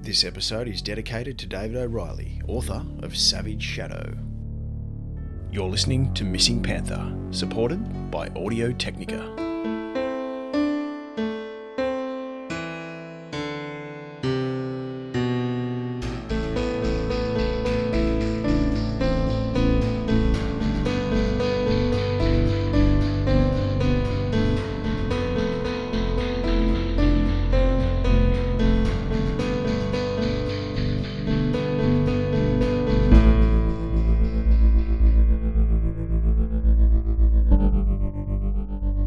This episode is dedicated to David O'Reilly, author of Savage Shadow. You're listening to Missing Panther, supported by Audio Technica.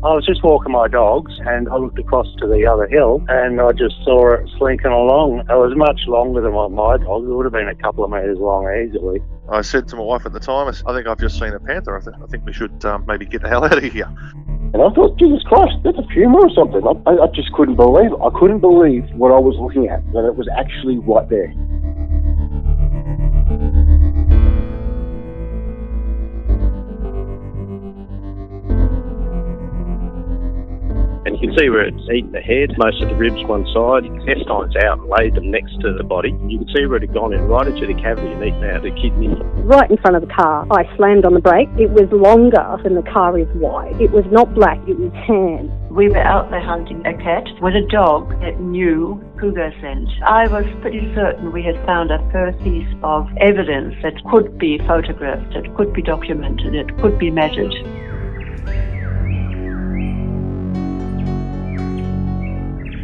I was just walking my dogs and I looked across to the other hill and I just saw it slinking along. It was much longer than what my dog. It would have been a couple of metres long easily. I said to my wife at the time, I think I've just seen a panther. I think we should maybe get the hell out of here. And I thought, Jesus Christ, that's a puma or something. I just couldn't believe it. I couldn't believe what I was looking at, that it was actually right there. And you can see where it's eaten the head, most of the ribs one side, intestines out and laid them next to the body. You can see where it had gone in right into the cavity and eaten out the kidney. Right in front of the car, I slammed on the brake. It was longer than the car is wide. It was not black, it was tan. We were out there hunting a cat with a dog that knew Cougar scent. I was pretty certain we had found a first piece of evidence that could be photographed, that could be documented, it could be measured.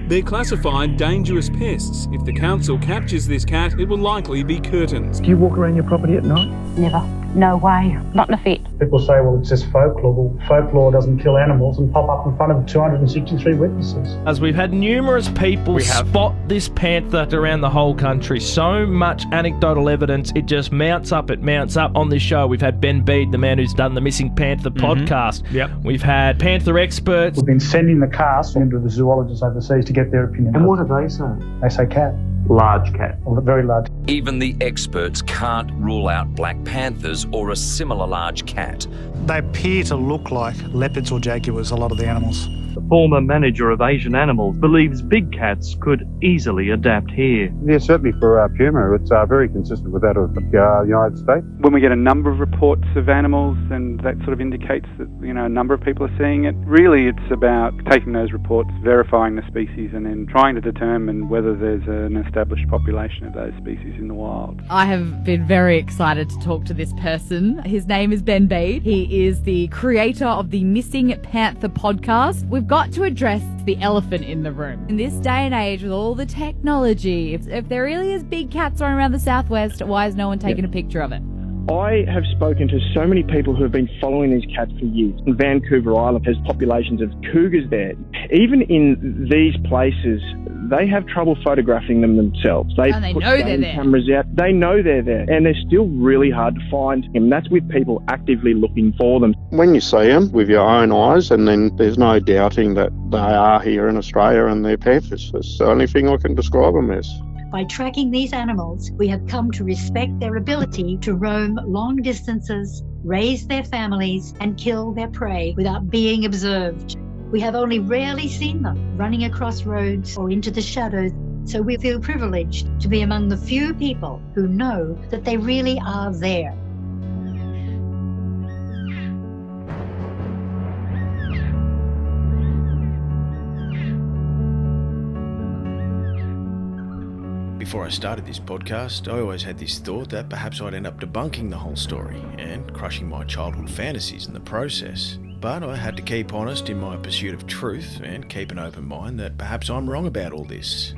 They're classified dangerous pests. If the council captures this cat, it will likely be curtains. Do you walk around your property at night? Never. No way. Not in a fit. People say, well, it's just folklore. Well, folklore doesn't kill animals and pop up in front of 263 witnesses. As we've had numerous people spot this panther around the whole country. So much anecdotal evidence, it just mounts up. It mounts up. On this show, we've had Ben Bede, the man who's done the Missing Panther podcast. Yep. We've had panther experts. We've been sending the cast into the zoologists overseas to get their opinion. And what do they say? They say cat. Large cat. Well, very large. Even the experts can't rule out black panthers or a similar large cat. They appear to look like leopards or jaguars, a lot of the animals. The former manager of Asian Animals believes big cats could easily adapt here. Yeah, certainly for puma, it's very consistent with that of the United States. When we get a number of reports of animals, and that sort of indicates that, a number of people are seeing it, really it's about taking those reports, verifying the species, and then trying to determine whether there's an established population of those species in the wild. I have been very excited to talk to this person. His name is Ben Bede. He is the creator of the Missing Panther podcast. We've got to address the elephant in the room. In this day and age, with all the technology, if there really is big cats around the southwest, why is no one taking a picture of it? I have spoken to so many people who have been following these cats for years. Vancouver Island has populations of cougars there. Even in these places, they have trouble photographing them themselves. They put game cameras out. They know they're there, and they're still really hard to find. And that's with people actively looking for them. When you see them with your own eyes, and then there's no doubting that they are here in Australia and they're panthers. That's the only thing I can describe them as. By tracking these animals, we have come to respect their ability to roam long distances, raise their families, and kill their prey without being observed. We have only rarely seen them running across roads or into the shadows, so we feel privileged to be among the few people who know that they really are there. Before I started this podcast, I always had this thought that perhaps I'd end up debunking the whole story and crushing my childhood fantasies in the process. But I had to keep honest in my pursuit of truth and keep an open mind that perhaps I'm wrong about all this.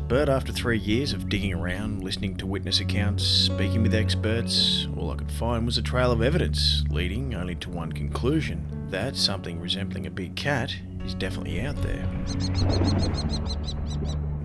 But after 3 years of digging around, listening to witness accounts, speaking with experts, all I could find was a trail of evidence, leading only to one conclusion, that something resembling a big cat is definitely out there.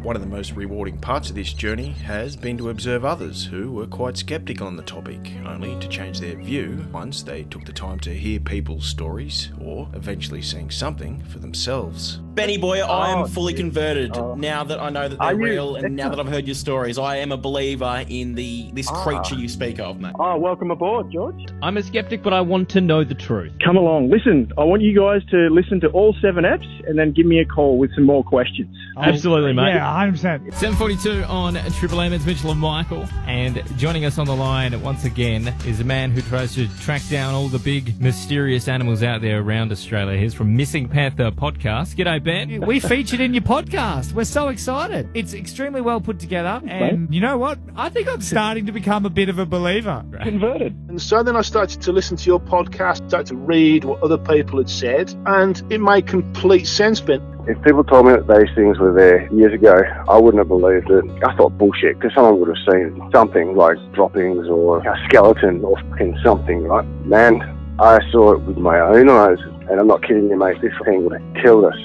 One of the most rewarding parts of this journey has been to observe others who were quite sceptical on the topic, only to change their view once they took the time to hear people's stories or eventually seeing something for themselves. Benny boy, I am fully converted now that I know that they're real, and now that I've heard your stories. I am a believer in this creature you speak of, mate. Oh, welcome aboard, George. I'm a skeptic, but I want to know the truth. Come along. Listen, I want you guys to listen to all 7 eps and then give me a call with some more questions. Absolutely, mate. Yeah, 100%. 7:42 on Triple M. It's Mitchell and Michael, and joining us on the line once again is a man who tries to track down all the big mysterious animals out there around Australia. He's from Missing Panther Podcast. G'day, Ben. We featured in your podcast. We're so excited. It's extremely well put together, and you know what? I think I'm starting to become a bit of a believer. Converted. And so then I started to listen to your podcast, started to read what other people had said, and it made complete sense, Ben. If people told me that these things were there years ago, I wouldn't have believed it. I thought bullshit, because someone would have seen something like droppings or a skeleton or fucking something, right? Man, I saw it with my own eyes, and I'm not kidding you, mate. This thing would have killed us.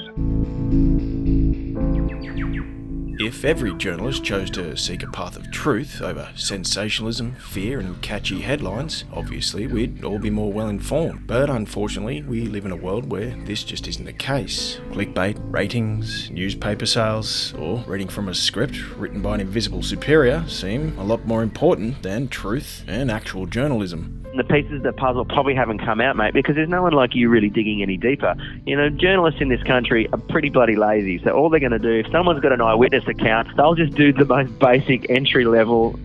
If every journalist chose to seek a path of truth over sensationalism, fear and catchy headlines, obviously we'd all be more well informed. But unfortunately, we live in a world where this just isn't the case. Clickbait, ratings, newspaper sales, or reading from a script written by an invisible superior seem a lot more important than truth and actual journalism. The pieces of the puzzle probably haven't come out, mate, because there's no one like you really digging any deeper. You know, journalists in this country are pretty bloody lazy, so all they're going to do, if someone's got an Eyewitness account, they'll just do the most basic entry-level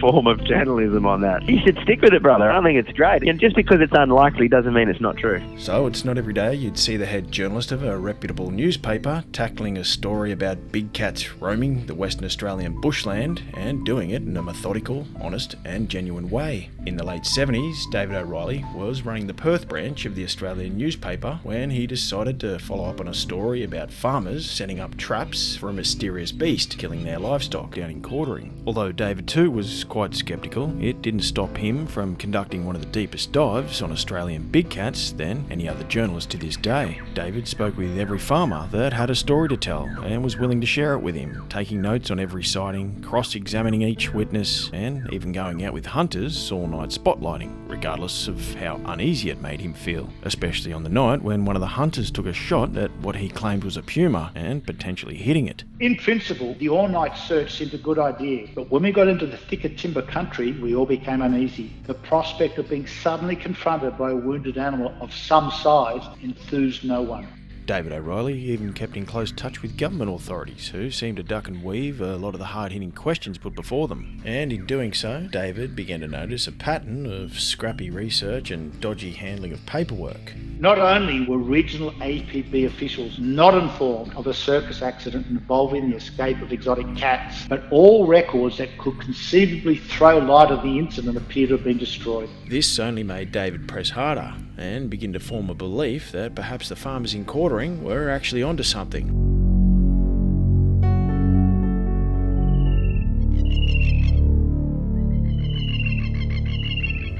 form of journalism on that. You should stick with it, brother. I think it's great. And just because it's unlikely doesn't mean it's not true. So it's not every day you'd see the head journalist of a reputable newspaper tackling a story about big cats roaming the Western Australian bushland and doing it in a methodical, honest and genuine way. In the late 70s, David O'Reilly was running the Perth branch of the Australian newspaper when he decided to follow up on a story about farmers setting up traps for a mysterious beast killing their livestock down in Cougar. Although David too was quite sceptical, it didn't stop him from conducting one of the deepest dives on Australian big cats than any other journalist to this day. David spoke with every farmer that had a story to tell and was willing to share it with him, taking notes on every sighting, cross-examining each witness, and even going out with hunters all night spotlighting, regardless of how uneasy it made him feel, especially on the night when one of the hunters took a shot at what he claimed was a puma and potentially hitting it. In principle, the all-night search seemed a good idea, but when we got into the thicker timber country, we all became uneasy. The prospect of being suddenly confronted by a wounded animal of some size enthused no one. David O'Reilly even kept in close touch with government authorities, who seemed to duck and weave a lot of the hard-hitting questions put before them. And in doing so, David began to notice a pattern of scrappy research and dodgy handling of paperwork. Not only were regional APB officials not informed of a circus accident involving the escape of exotic cats, but all records that could conceivably throw light on the incident appear to have been destroyed. This only made David press harder and begin to form a belief that perhaps the farmers in Cougar were actually onto something.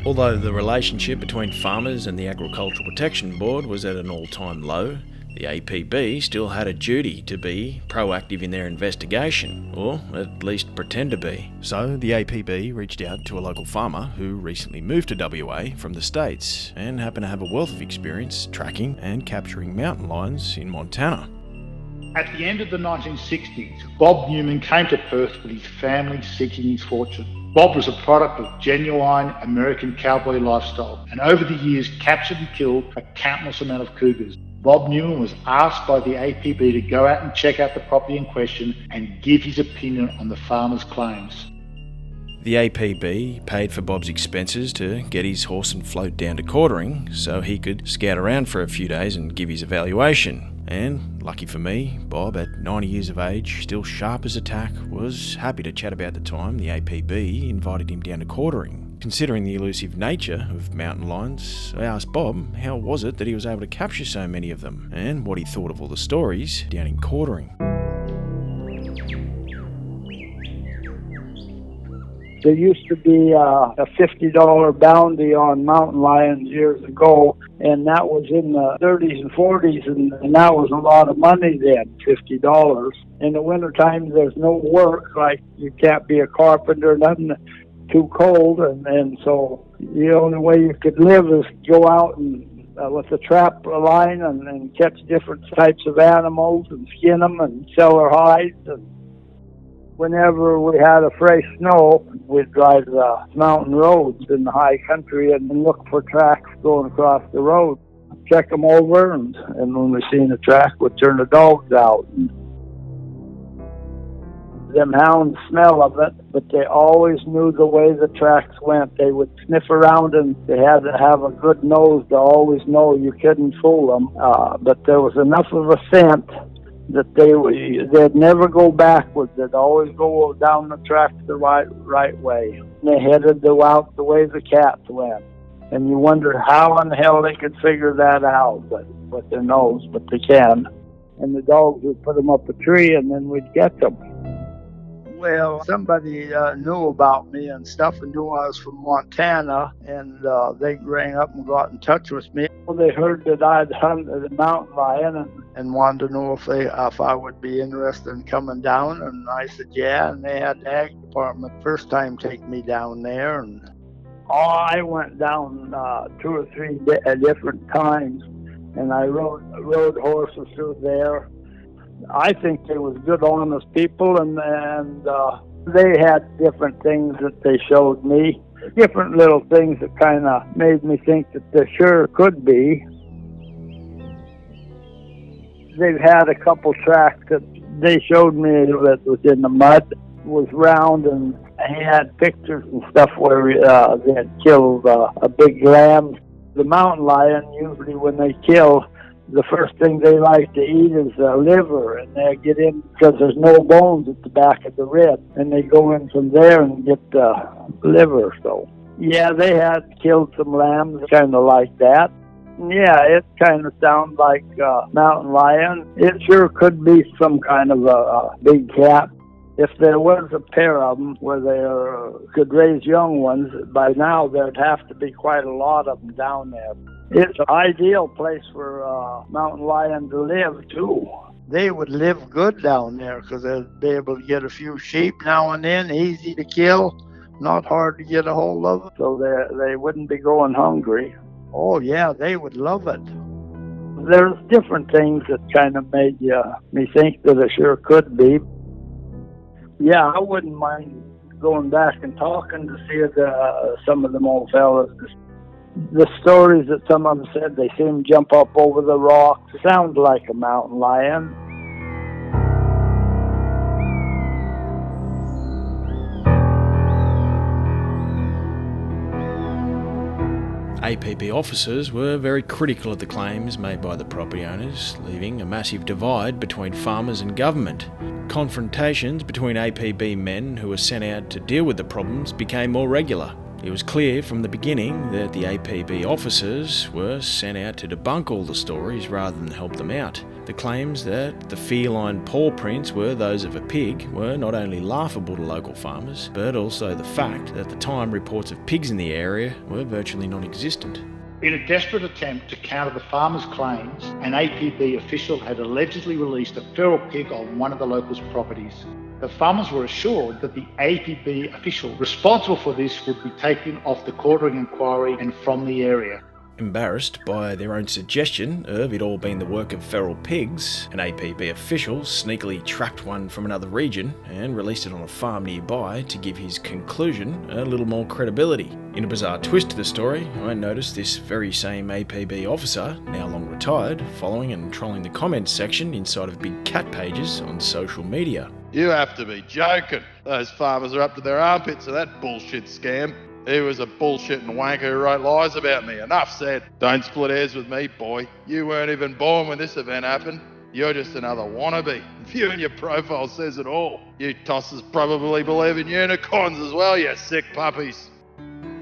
Although the relationship between farmers and the Agricultural Protection Board was at an all-time low, the APB still had a duty to be proactive in their investigation, or at least pretend to be. So the APB reached out to a local farmer who recently moved to WA from the States and happened to have a wealth of experience tracking and capturing mountain lions in Montana. At the end of the 1960s, Bob Newman came to Perth with his family seeking his fortune. Bob was a product of genuine American cowboy lifestyle, and over the years captured and killed a countless amount of cougars. Bob Newman was asked by the APB to go out and check out the property in question and give his opinion on the farmer's claims. The APB paid for Bob's expenses to get his horse and float down to Cougar so he could scout around for a few days and give his evaluation. And, lucky for me, Bob, at 90 years of age, still sharp as a tack, was happy to chat about the time the APB invited him down to Cougar. Considering the elusive nature of mountain lions, I asked Bob how was it that he was able to capture so many of them, and what he thought of all the stories down in Cougar. There used to be a $50 bounty on mountain lions years ago, and that was in the 30s and 40s, and that was a lot of money then, $50. In the wintertime, there's no work, like you can't be a carpenter, nothing, too cold, and so the only way you could live is go out and with a trap line and catch different types of animals and skin them and sell their hides. And whenever we had a fresh snow, we'd drive the mountain roads in the high country and look for tracks going across the road. Check them over, and when we seen a track, we'd turn the dogs out. Them hounds smell of it, but they always knew the way the tracks went. They would sniff around, and they had to have a good nose to always know you couldn't fool them. But there was enough of a scent that they'd never go backwards. They'd always go down the tracks the right way. And they headed out the way the cats went. And you wonder how in the hell they could figure that out, but with their nose, but they can. And the dogs would put them up a tree, and then we'd get them. Well, somebody knew about me and stuff and knew I was from Montana, and they rang up and got in touch with me. Well, they heard that I'd hunted a mountain lion and wanted to know if I would be interested in coming down, and I said yeah, and they had the ag department first time take me down there. And I went down 2 or 3 different times, and I rode horses through there. I think they was good, honest people, and they had different things that they showed me, different little things that kind of made me think that there sure could be. They've had a couple tracks that they showed me that was in the mud, was round, and he had pictures and stuff where they had killed a big lamb. The mountain lion, usually when they kill, the first thing they like to eat is liver, and they get in because there's no bones at the back of the rib, and they go in from there and get liver. So yeah, they had killed some lambs, kind of like that. Yeah, it kind of sounds like mountain lion. It sure could be some kind of a big cat. If there was a pair of them where they could raise young ones, by now there'd have to be quite a lot of them down there. It's an ideal place for mountain lion to live, too. They would live good down there because they'd be able to get a few sheep now and then, easy to kill, not hard to get a hold of, so they wouldn't be going hungry. Oh, yeah, they would love it. There's different things that kind of made me think that it sure could be. Yeah, I wouldn't mind going back and talking to see some of them old fellas. The stories that some of them said, they see him jump up over the rocks. Sounds like a mountain lion. APB officers were very critical of the claims made by the property owners, leaving a massive divide between farmers and government. Confrontations between APB men who were sent out to deal with the problems became more regular. It was clear from the beginning that the APB officers were sent out to debunk all the stories rather than help them out. The claims that the feline paw prints were those of a pig were not only laughable to local farmers, but also the fact that at the time reports of pigs in the area were virtually non-existent. In a desperate attempt to counter the farmers' claims, an APB official had allegedly released a feral pig on one of the locals' properties. The farmers were assured that the APB official responsible for this would be taken off the quartering inquiry and from the area. Embarrassed by their own suggestion of it all being the work of feral pigs, an APB official sneakily tracked one from another region and released it on a farm nearby to give his conclusion a little more credibility. In a bizarre twist to the story, I noticed this very same APB officer, now long retired, following and trolling the comments section inside of big cat pages on social media. You have to be joking. Those farmers are up to their armpits of that bullshit scam. He was a bullshitting wanker who wrote lies about me. Enough said. Don't split hairs with me, boy. You weren't even born when this event happened. You're just another wannabe. View in your profile says it all. You tossers probably believe in unicorns as well, you sick puppies.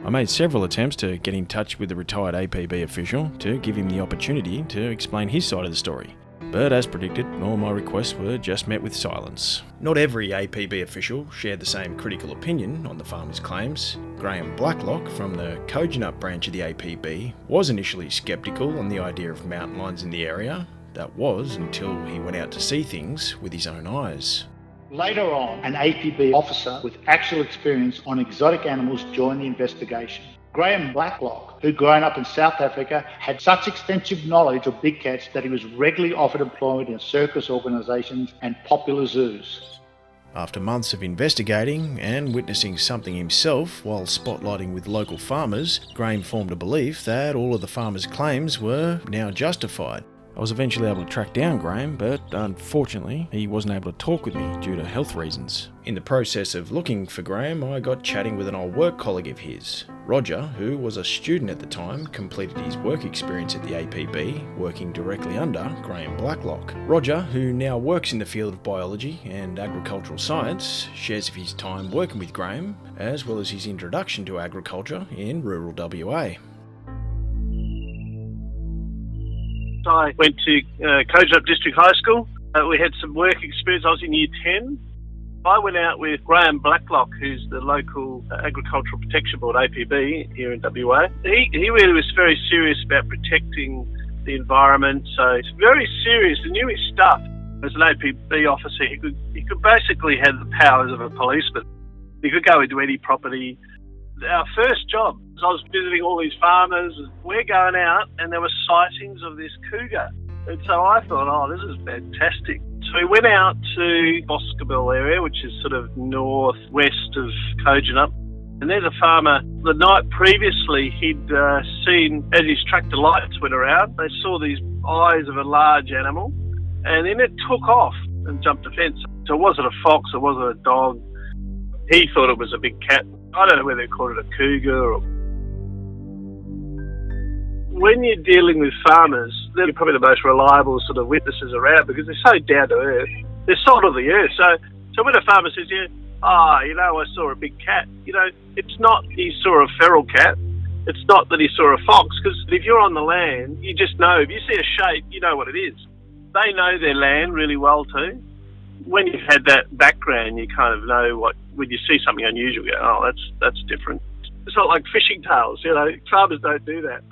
I made several attempts to get in touch with the retired APB official to give him the opportunity to explain his side of the story. But as predicted, all my requests were just met with silence. Not every APB official shared the same critical opinion on the farmers' claims. Graham Blacklock from the Kunic branch of the APB was initially sceptical on the idea of mountain lions in the area. That was until he went out to see things with his own eyes. Later on, an APB officer with actual experience on exotic animals joined the investigation. Graham Blacklock, who'd grown up in South Africa, had such extensive knowledge of big cats that he was regularly offered employment in circus organisations and popular zoos. After months of investigating and witnessing something himself while spotlighting with local farmers, Graham formed a belief that all of the farmers' claims were now justified. I was eventually able to track down Graham, but unfortunately he wasn't able to talk with me due to health reasons. In the process of looking for Graham, I got chatting with an old work colleague of his. Roger, who was a student at the time, completed his work experience at the APB, working directly under Graham Blacklock. Roger, who now works in the field of biology and agricultural science, shares of his time working with Graham, as well as his introduction to agriculture in rural WA. I went to Cougar District High School. We had some work experience. I was in year 10. I went out with Graham Blacklock, who's the local Agricultural Protection Board, APB, here in WA. He really was very serious about protecting the environment, so it's very serious. He knew his stuff. As an APB officer, he could basically have the powers of a policeman. He could go into any property. Our first job, I was visiting all these farmers, and we're going out and there were sightings of this cougar. And so I thought, oh, this is fantastic. So we went out to Boscobel area, which is sort of northwest of Cougar. And there's a farmer, the night previously, he'd seen, as his tractor lights went around, they saw these eyes of a large animal, and then it took off and jumped a fence. So it wasn't a fox, it wasn't a dog. He thought it was a big cat. I don't know whether they called it a cougar or... When you're dealing with farmers, they're probably the most reliable sort of witnesses around because they're so down to earth. They're salt of the earth. So when a farmer says, I saw a big cat, it's not he saw a feral cat. It's not that he saw a fox, because if you're on the land, you just know. If you see a shape, you know what it is. They know their land really well too. When you've had that background, you kind of know when you see something unusual, you go, oh, that's different. It's not like fishing tails, farmers don't do that.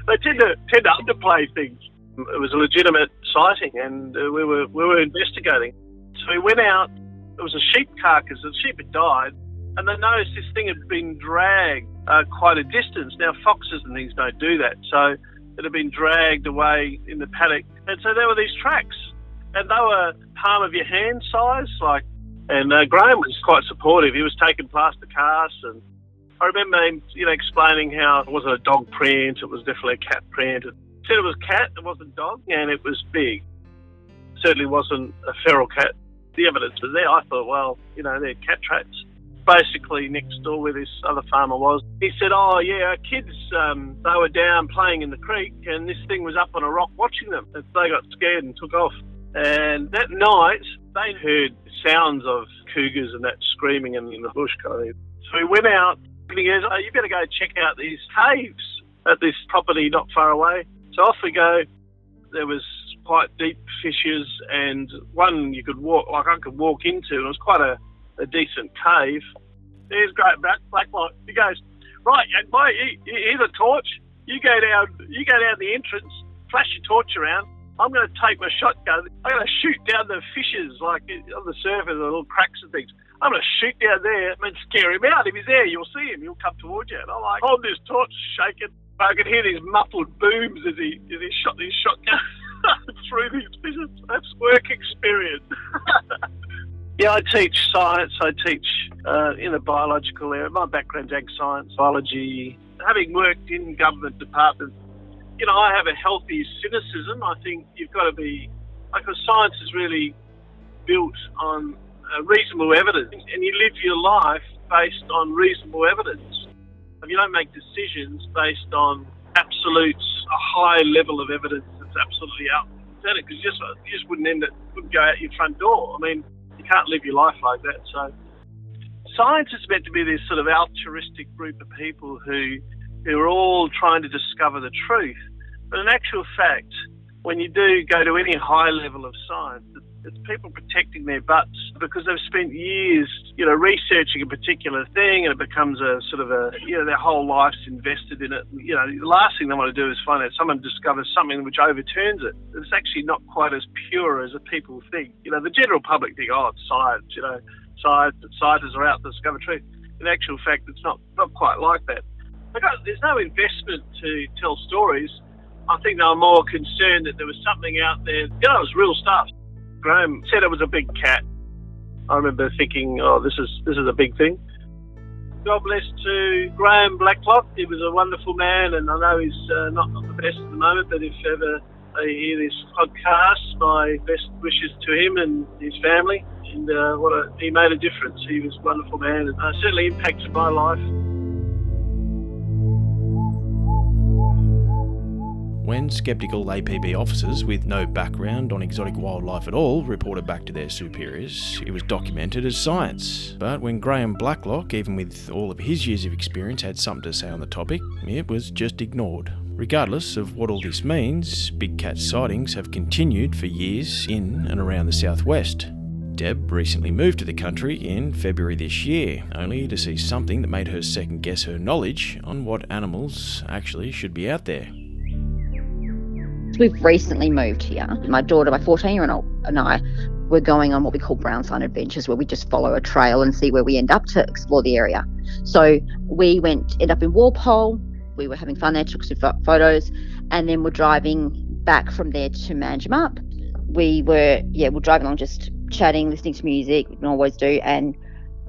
They tend to underplay things. It was a legitimate sighting, and we were investigating. So we went out. It was a sheep carcass. The sheep had died, and they noticed this thing had been dragged quite a distance. Now foxes and things don't do that, so it had been dragged away in the paddock, and so there were these tracks, and they were palm of your hand size, And Graham was quite supportive. He was taking plaster casts, and I remember him, explaining how it wasn't a dog print, it was definitely a cat print. He said it was cat, it wasn't dog, and it was big. Certainly wasn't a feral cat. The evidence was there. I thought, well, they're cat tracks. Basically, next door where this other farmer was, he said, oh, yeah, our kids, they were down playing in the creek, and this thing was up on a rock watching them. And they got scared and took off. And that night, they heard sounds of cougars and that screaming in the bush kind of. So we went out, and he goes, oh, you better go check out these caves at this property not far away. So off we go. There was quite deep fissures, and one you could walk, I could walk into, and it was quite a decent cave. There's Graham Blacklock. He goes, right, young boy, here's a torch. You go down the entrance, flash your torch around. I'm going to take my shotgun. I'm going to shoot down the fissures, like on the surface, the little cracks and things. I'm going to shoot down there and scare him out. If he's there, you'll see him. He'll come towards you. And I'm like, hold this torch shaking. I could hear these muffled booms as he shot his shotgun through these fissures. That's work experience. Yeah, I teach science. I teach in the biological area. My background's ag science, biology. Having worked in government departments, I have a healthy cynicism. I think you've got to be, because science is really built on reasonable evidence, and you live your life based on reasonable evidence. You don't make decisions based on absolutes, a high level of evidence that's absolutely outstanding, because you just wouldn't go out your front door. I mean, you can't live your life like that. So science is meant to be this sort of altruistic group of people who are all trying to discover the truth. But in actual fact, when you do go to any high level of science, it's people protecting their butts because they've spent years, researching a particular thing, and it becomes a sort of their whole life's invested in it. The last thing they want to do is find out someone discovers something which overturns it. It's actually not quite as pure as the people think. The general public think, oh, it's science, scientists are out to discover truth. In actual fact, it's not quite like that. There's no investment to tell stories. I think they were more concerned that there was something out there. It was real stuff. Graham said it was a big cat. I remember thinking, oh, this is a big thing. God bless to Graham Blacklock. He was a wonderful man, and I know he's not the best at the moment, but if ever they hear this podcast, my best wishes to him and his family. And he made a difference. He was a wonderful man, and certainly impacted my life. When sceptical APB officers with no background on exotic wildlife at all reported back to their superiors, it was documented as science. But when Graham Blacklock, even with all of his years of experience, had something to say on the topic, it was just ignored. Regardless of what all this means, big cat sightings have continued for years in and around the southwest. Deb recently moved to the country in February this year, only to see something that made her second guess her knowledge on what animals actually should be out there. We've recently moved here. My daughter, my 14-year-old, and I were going on what we call brown sign adventures, where we just follow a trail and see where we end up to explore the area. So we ended up in Walpole. We were having fun there, took some photos, and then we're driving back from there to Manjimup. We're driving along just chatting, listening to music, we always do, and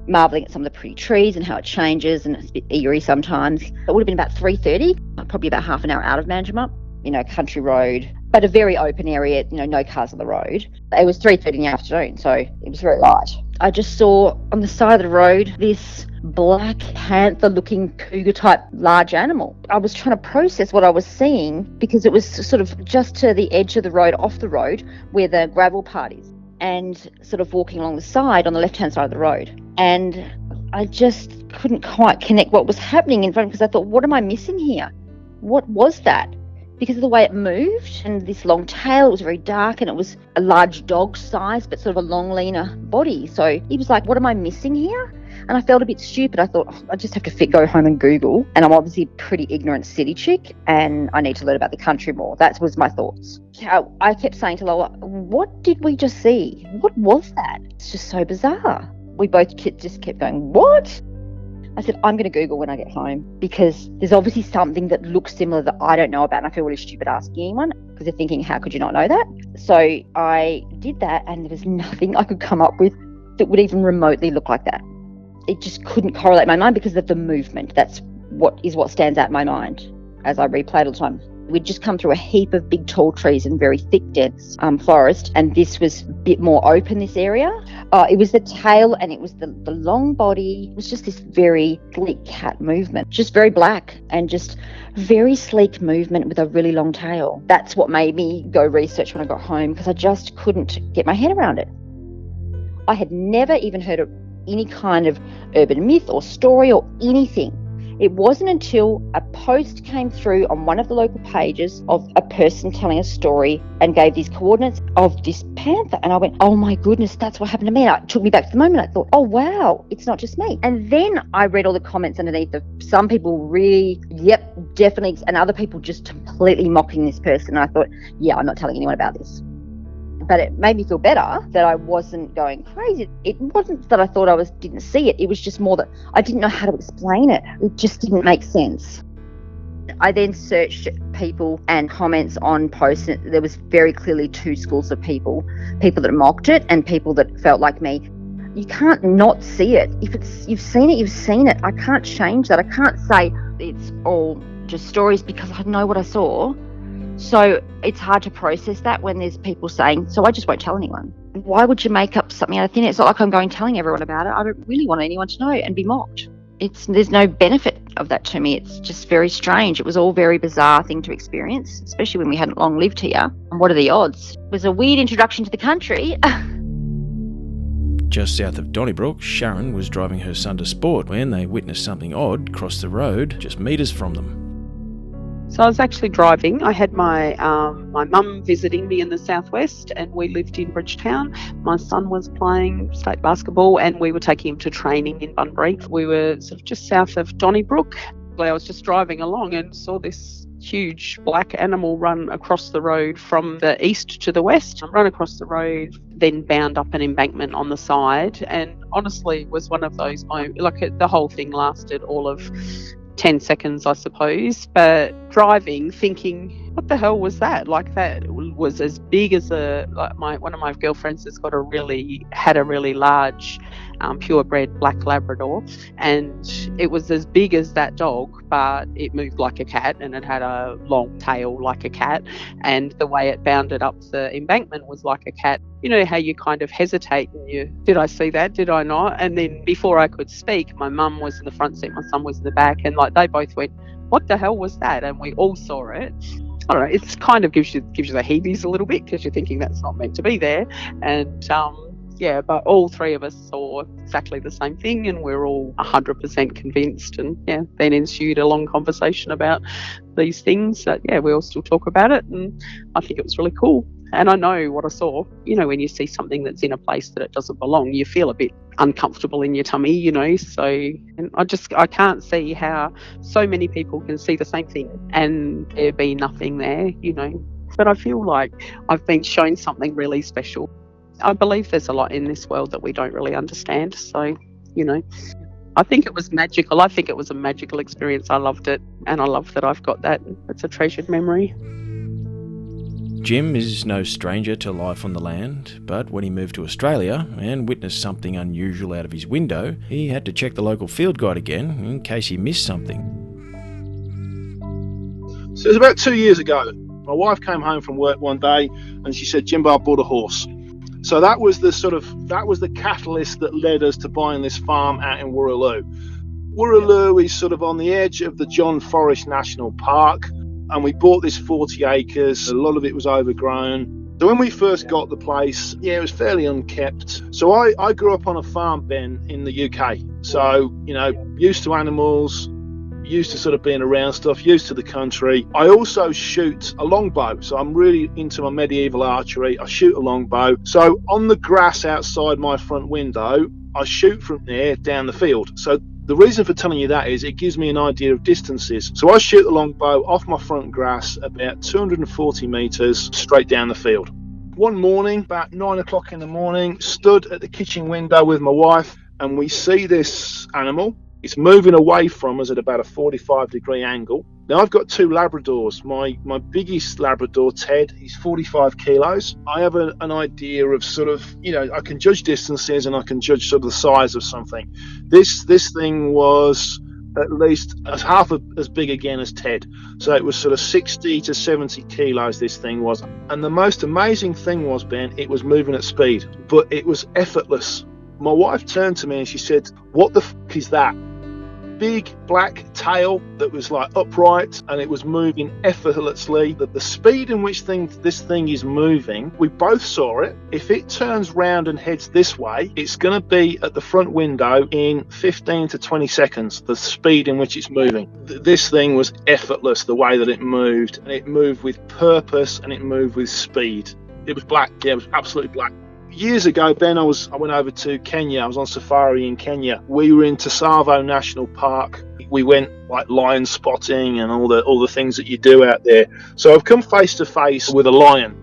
marvelling at some of the pretty trees and how it changes, and it's a bit eerie sometimes. It would have been about 3:30, probably about half an hour out of Manjimup. Country road, but a very open area, no cars on the road. It was 3:30 in the afternoon, so it was very light. I just saw on the side of the road this black panther-looking cougar-type large animal. I was trying to process what I was seeing because it was sort of just to the edge of the road, off the road, where the gravel part is, and sort of walking along the side on the left-hand side of the road. And I just couldn't quite connect what was happening in front, because I thought, what am I missing here? What was that? Because of the way it moved and this long tail, it was very dark, and it was a large dog size, but sort of a long, leaner body. So he was like, what am I missing here? And I felt a bit stupid. I thought, I just have to go home and Google. And I'm obviously a pretty ignorant city chick, and I need to learn about the country more. That was my thoughts. I kept saying to Lola, what did we just see? What was that? It's just so bizarre. We both just kept going, what? I said, I'm going to Google when I get home, because there's obviously something that looks similar that I don't know about, and I feel really stupid asking anyone, because they're thinking, how could you not know that? So I did that, and there was nothing I could come up with that would even remotely look like that. It just couldn't correlate my mind because of the movement. That's what stands out in my mind as I replay it all the time. We'd just come through a heap of big tall trees and very thick, dense forest, and this was a bit more open, this area. It was the tail, and it was the long body. It was just this very sleek cat movement, just very black and just very sleek movement with a really long tail. That's what made me go research when I got home, because I just couldn't get my head around it. I had never even heard of any kind of urban myth or story or anything. It wasn't until a post came through on one of the local pages of a person telling a story and gave these coordinates of this panther. And I went, oh my goodness, that's what happened to me. And it took me back to the moment. I thought, oh wow, it's not just me. And then I read all the comments underneath of some people really, yep, definitely, and other people just completely mocking this person. And I thought, yeah, I'm not telling anyone about this. But it made me feel better that I wasn't going crazy. It wasn't that I thought didn't see it. It was just more that I didn't know how to explain it. It just didn't make sense. I then searched people and comments on posts. There was very clearly two schools of people that mocked it and people that felt like me. You can't not see it. If you've seen it, you've seen it. I can't change that. I can't say it's all just stories, because I know what I saw. So it's hard to process that when there's people saying, so I just won't tell anyone. Why would you make up something out of thin air? It's not like I'm going telling everyone about it. I don't really want anyone to know and be mocked. There's no benefit of that to me. It's just very strange. It was all very bizarre thing to experience, especially when we hadn't long lived here. And what are the odds? It was a weird introduction to the country. Just south of Donnybrook, Sharon was driving her son to sport when they witnessed something odd cross the road just metres from them. So I was actually driving. I had my mum visiting me in the southwest, and we lived in Bridgetown. My son was playing state basketball, and we were taking him to training in Bunbury. We were sort of just south of Donnybrook. I was just driving along and saw this huge black animal run across the road from the east to the west, run across the road, then bound up an embankment on the side. And honestly, it was one of those moments, the whole thing lasted all of 10 seconds, I suppose. But driving, thinking, what the hell was that? Like, that was as big as one of my girlfriends had a really large purebred black Labrador, and it was as big as that dog, but it moved like a cat and it had a long tail like a cat, and the way it bounded up the embankment was like a cat. You know how you kind of hesitate and did I see that? Did I not? And then before I could speak, my mum was in the front seat, my son was in the back, and like they both went, what the hell was that? And we all saw it. I don't know, it's kind of gives you the heebies a little bit, because you're thinking that's not meant to be there. And but all three of us saw exactly the same thing, and we're all 100% convinced. And then ensued a long conversation about these things that we all still talk about it, and I think it was really cool. And I know what I saw. You know, when you see something that's in a place that it doesn't belong, you feel a bit uncomfortable in your tummy, you know. So, and I can't see how so many people can see the same thing and there be nothing there, you know. But I feel like I've been shown something really special. I believe there's a lot in this world that we don't really understand. So, you know, I think it was magical. I think it was a magical experience. I loved it, and I love that I've got that. It's a treasured memory. Jim is no stranger to life on the land, but when he moved to Australia and witnessed something unusual out of his window, he had to check the local field guide again in case he missed something. So it was about 2 years ago. My wife came home from work one day and she said, Jimbo, I bought a horse. So that was the catalyst that led us to buying this farm out in Woolloomooloo. Woolloomooloo is sort of on the edge of the John Forest National Park, and we bought this 40 acres. A lot of it was overgrown. So when we first got the place, it was fairly unkept. So I grew up on a farm, Ben, in the UK. So, you know, used to animals, used to sort of being around stuff, used to the country. I also shoot a longbow, so I'm really into my medieval archery. I shoot a longbow. So on the grass outside my front window, I shoot from there down the field. So the reason for telling you that is it gives me an idea of distances. So I shoot the longbow off my front grass about 240 metres straight down the field. One morning, about 9 o'clock in the morning, stood at the kitchen window with my wife, and we see this animal. It's moving away from us at about a 45-degree angle. Now, I've got two Labradors. My biggest Labrador, Ted, he's 45 kilos. I have an idea of sort of, you know, I can judge distances and I can judge sort of the size of something. This thing was at least half as big again as Ted. So it was sort of 60 to 70 kilos, this thing was. And the most amazing thing was, Ben, it was moving at speed, but it was effortless. My wife turned to me and she said, what the fuck is that? Big black tail that was like upright, and it was moving effortlessly. The speed in which this thing is moving, we both saw it. If it turns round and heads this way, it's going to be at the front window in 15 to 20 seconds, the speed in which it's moving. This thing was effortless, the way that it moved, and it moved with purpose and it moved with speed. It was black. Yeah, it was absolutely black. Years ago, Ben, I went over to Kenya. I was on safari in Kenya. We were in Tsavo National Park. We went like lion spotting and all the things that you do out there. So I've come face to face with a lion.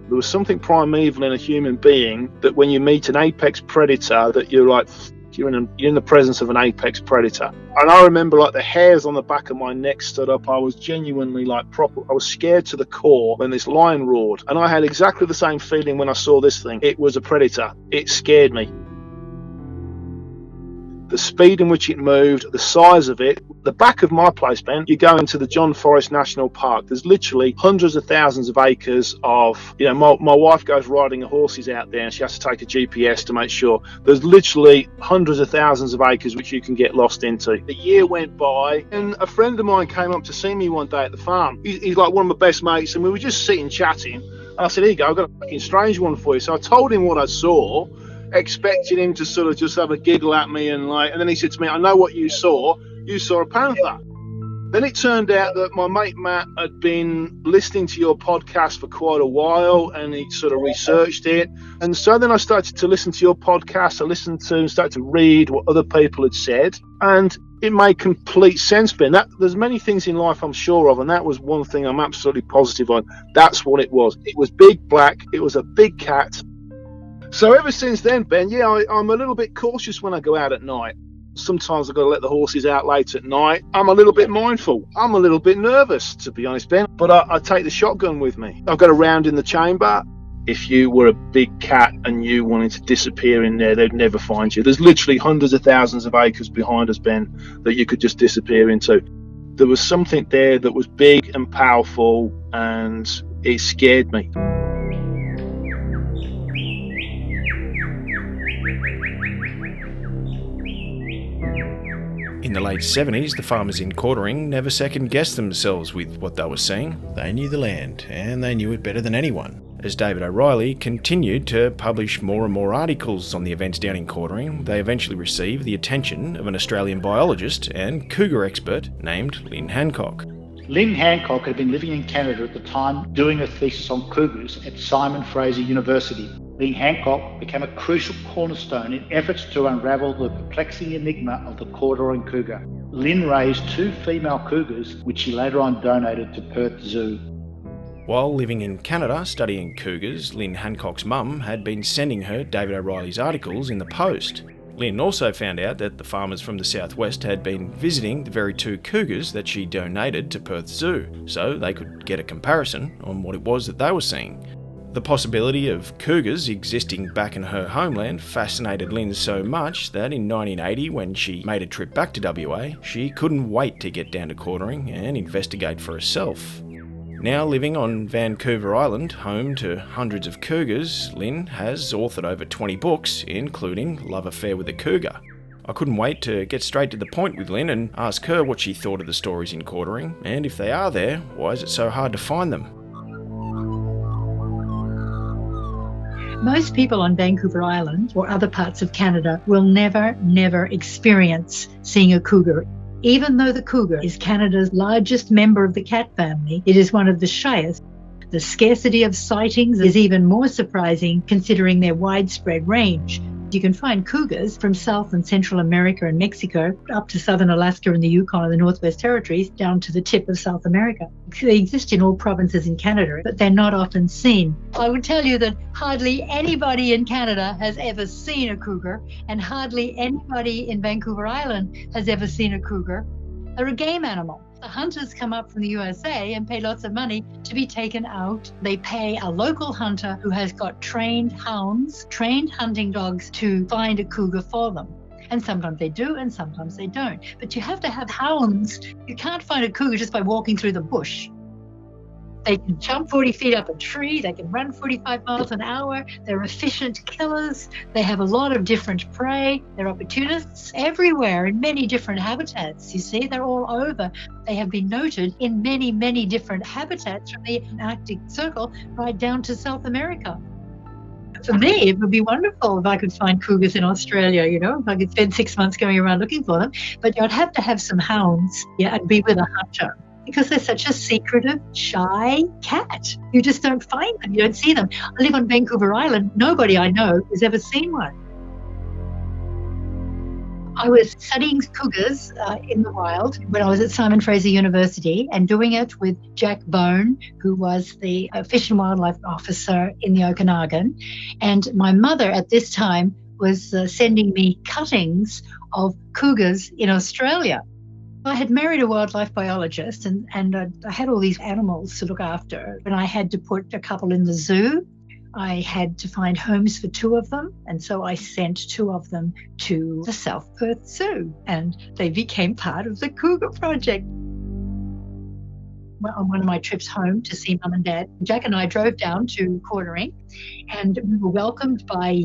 There was something primeval in a human being that when you meet an apex predator, that you're like, you're in the presence of an apex predator. And I remember like the hairs on the back of my neck stood up. I was genuinely like I was scared to the core when this lion roared. And I had exactly the same feeling when I saw this thing. It was a predator. It scared me. The speed in which it moved, the size of it. The back of my place, Ben, you go into the John Forest National Park. There's literally hundreds of thousands of acres of, you know, my wife goes riding her horses out there and she has to take a GPS to make sure. There's literally hundreds of thousands of acres which you can get lost into. The year went by and a friend of mine came up to see me one day at the farm. He's like one of my best mates, and we were just sitting chatting. And I said, here you go, I've got a fucking strange one for you. So I told him what I saw, expecting him to sort of just have a giggle at me and then he said to me, I know what you saw a panther. Then it turned out that my mate Matt had been listening to your podcast for quite a while, and he sort of researched it. And so then I started to listen to your podcast. I started to read what other people had said, and it made complete sense, Ben. There's many things in life I'm sure of, and that was one thing I'm absolutely positive on. That's what it was. It was big black. It was a big cat. So ever since then, Ben, I'm a little bit cautious when I go out at night. Sometimes I've got to let the horses out late at night. I'm a little bit mindful. I'm a little bit nervous, to be honest, Ben. But I take the shotgun with me. I've got a round in the chamber. If you were a big cat and you wanted to disappear in there, they'd never find you. There's literally hundreds of thousands of acres behind us, Ben, that you could just disappear into. There was something there that was big and powerful, and it scared me. In the late 70s, the farmers in Cougar never second-guessed themselves with what they were seeing. They knew the land, and they knew it better than anyone. As David O'Reilly continued to publish more and more articles on the events down in Cougar, they eventually received the attention of an Australian biologist and cougar expert named Lynn Hancock. Lynn Hancock had been living in Canada at the time, doing a thesis on cougars at Simon Fraser University. Lynn Hancock became a crucial cornerstone in efforts to unravel the perplexing enigma of the Cougar cougar. Lynn raised 2 female cougars, which she later on donated to Perth Zoo. While living in Canada studying cougars, Lynn Hancock's mum had been sending her David O'Reilly's articles in the post. Lynn also found out that the farmers from the southwest had been visiting the very 2 cougars that she donated to Perth Zoo, so they could get a comparison on what it was that they were seeing. The possibility of cougars existing back in her homeland fascinated Lynn so much that in 1980, when she made a trip back to WA, she couldn't wait to get down to Cougar and investigate for herself. Now living on Vancouver Island, home to hundreds of cougars, Lynn has authored over 20 books, including Love Affair with a Cougar. I couldn't wait to get straight to the point with Lynn and ask her what she thought of the stories in Cougar, and if they are there, why is it so hard to find them? Most people on Vancouver Island or other parts of Canada will never experience seeing a cougar. Even though the cougar is Canada's largest member of the cat family, it is one of the shyest. The scarcity of sightings is even more surprising considering their widespread range. You can find cougars from South and Central America and Mexico up to southern Alaska and the Yukon and the Northwest Territories down to the tip of South America. They exist in all provinces in Canada, but they're not often seen. I would tell you that hardly anybody in Canada has ever seen a cougar, and hardly anybody in Vancouver Island has ever seen a cougar. They're a game animal. The hunters come up from the USA and pay lots of money to be taken out. They pay a local hunter who has got trained hounds, trained hunting dogs to find a cougar for them. And sometimes they do and sometimes they don't. But you have to have hounds. You can't find a cougar just by walking through the bush. They can jump 40 feet up a tree. They can run 45 miles an hour. They're efficient killers. They have a lot of different prey. They're opportunists everywhere in many different habitats. You see, they're all over. They have been noted in many different habitats from the Arctic Circle right down to South America. For me, it would be wonderful if I could find cougars in Australia, you know, if I could spend 6 months going around looking for them. But I'd have to have some hounds, and be with a hunter. Because they're such a secretive, shy cat. You just don't find them. You don't see them. I live on Vancouver Island. Nobody I know has ever seen one. I was studying cougars in the wild when I was at Simon Fraser University and doing it with Jack Bone, who was the Fish and Wildlife Officer in the Okanagan. And my mother at this time was sending me cuttings of cougars in Australia. I had married a wildlife biologist and I had all these animals to look after. And I had to put a couple in the zoo. I had to find homes for 2 of them. And so I sent 2 of them to the South Perth Zoo. And they became part of the Cougar Project. On one of my trips home to see Mum and Dad, Jack and I drove down to Cougar, and we were welcomed by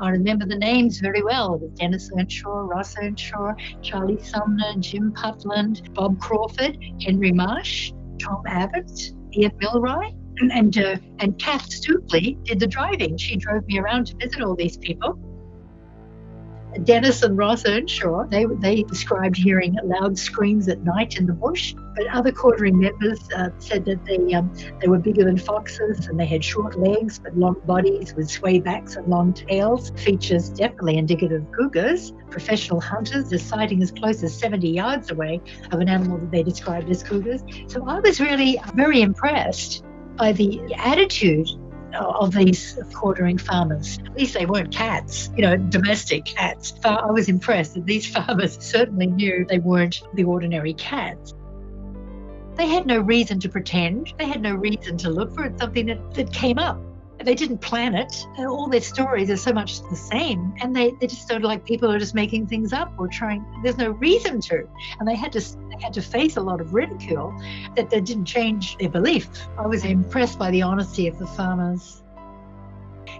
I remember the names very well. It was Dennis Earnshaw, Ross Earnshaw, Charlie Sumner, Jim Putland, Bob Crawford, Henry Marsh, Tom Abbott, Ian Milroy, and Kath Stoopley did the driving. She drove me around to visit all these people. Dennis and Ross Earnshaw, they described hearing loud screams at night in the bush, but other quartering members said that they were bigger than foxes and they had short legs but long bodies with sway backs and long tails. Features definitely indicative of cougars. Professional hunters are sighting as close as 70 yards away of an animal that they described as cougars. So I was really very impressed by the attitude of these quartering farmers. At least they weren't cats, domestic cats. I was impressed that these farmers certainly knew they weren't the ordinary cats. They had no reason to pretend. They had no reason to look for it, something that came up. They didn't plan it. All their stories are so much the same, and they just don't like people who are just making things up or trying. There's no reason to, and they had to face a lot of ridicule that didn't change their belief. I was impressed by the honesty of the farmers.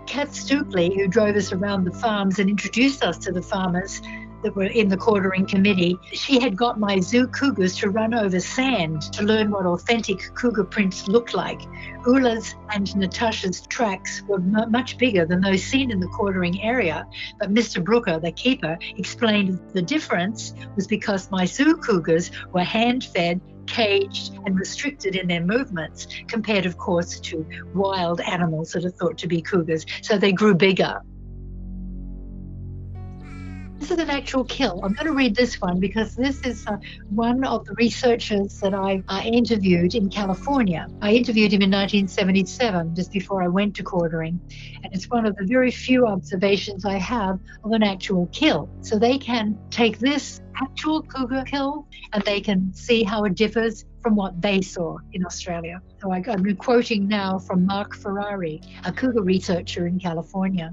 Kat Stookley, who drove us around the farms and introduced us to the farmers that were in the quartering committee, she had got my zoo cougars to run over sand to learn what authentic cougar prints looked like. Ula's and Natasha's tracks were much bigger than those seen in the quartering area, but Mr. Brooker, the keeper, explained the difference was because my zoo cougars were hand-fed, caged and restricted in their movements, compared, of course, to wild animals that are thought to be cougars, so they grew bigger. This is an actual kill. I'm going to read this one because this is one of the researchers that I interviewed in California. I interviewed him in 1977, just before I went to quartering, and it's one of the very few observations I have of an actual kill. So they can take this actual cougar kill and they can see how it differs from what they saw in Australia. So I'm quoting now from Mark Ferrari, a cougar researcher in California.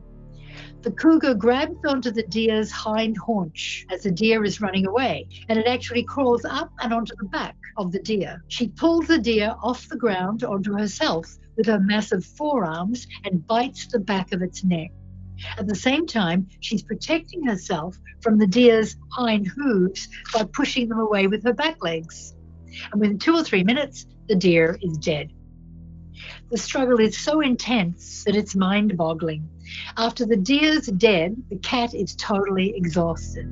The cougar grabs onto the deer's hind haunch as the deer is running away, and it actually crawls up and onto the back of the deer. She pulls the deer off the ground onto herself with her massive forearms and bites the back of its neck. At the same time, she's protecting herself from the deer's hind hooves by pushing them away with her back legs. And within 2 or 3 minutes, the deer is dead. The struggle is so intense that it's mind-boggling. After the deer's dead, the cat is totally exhausted.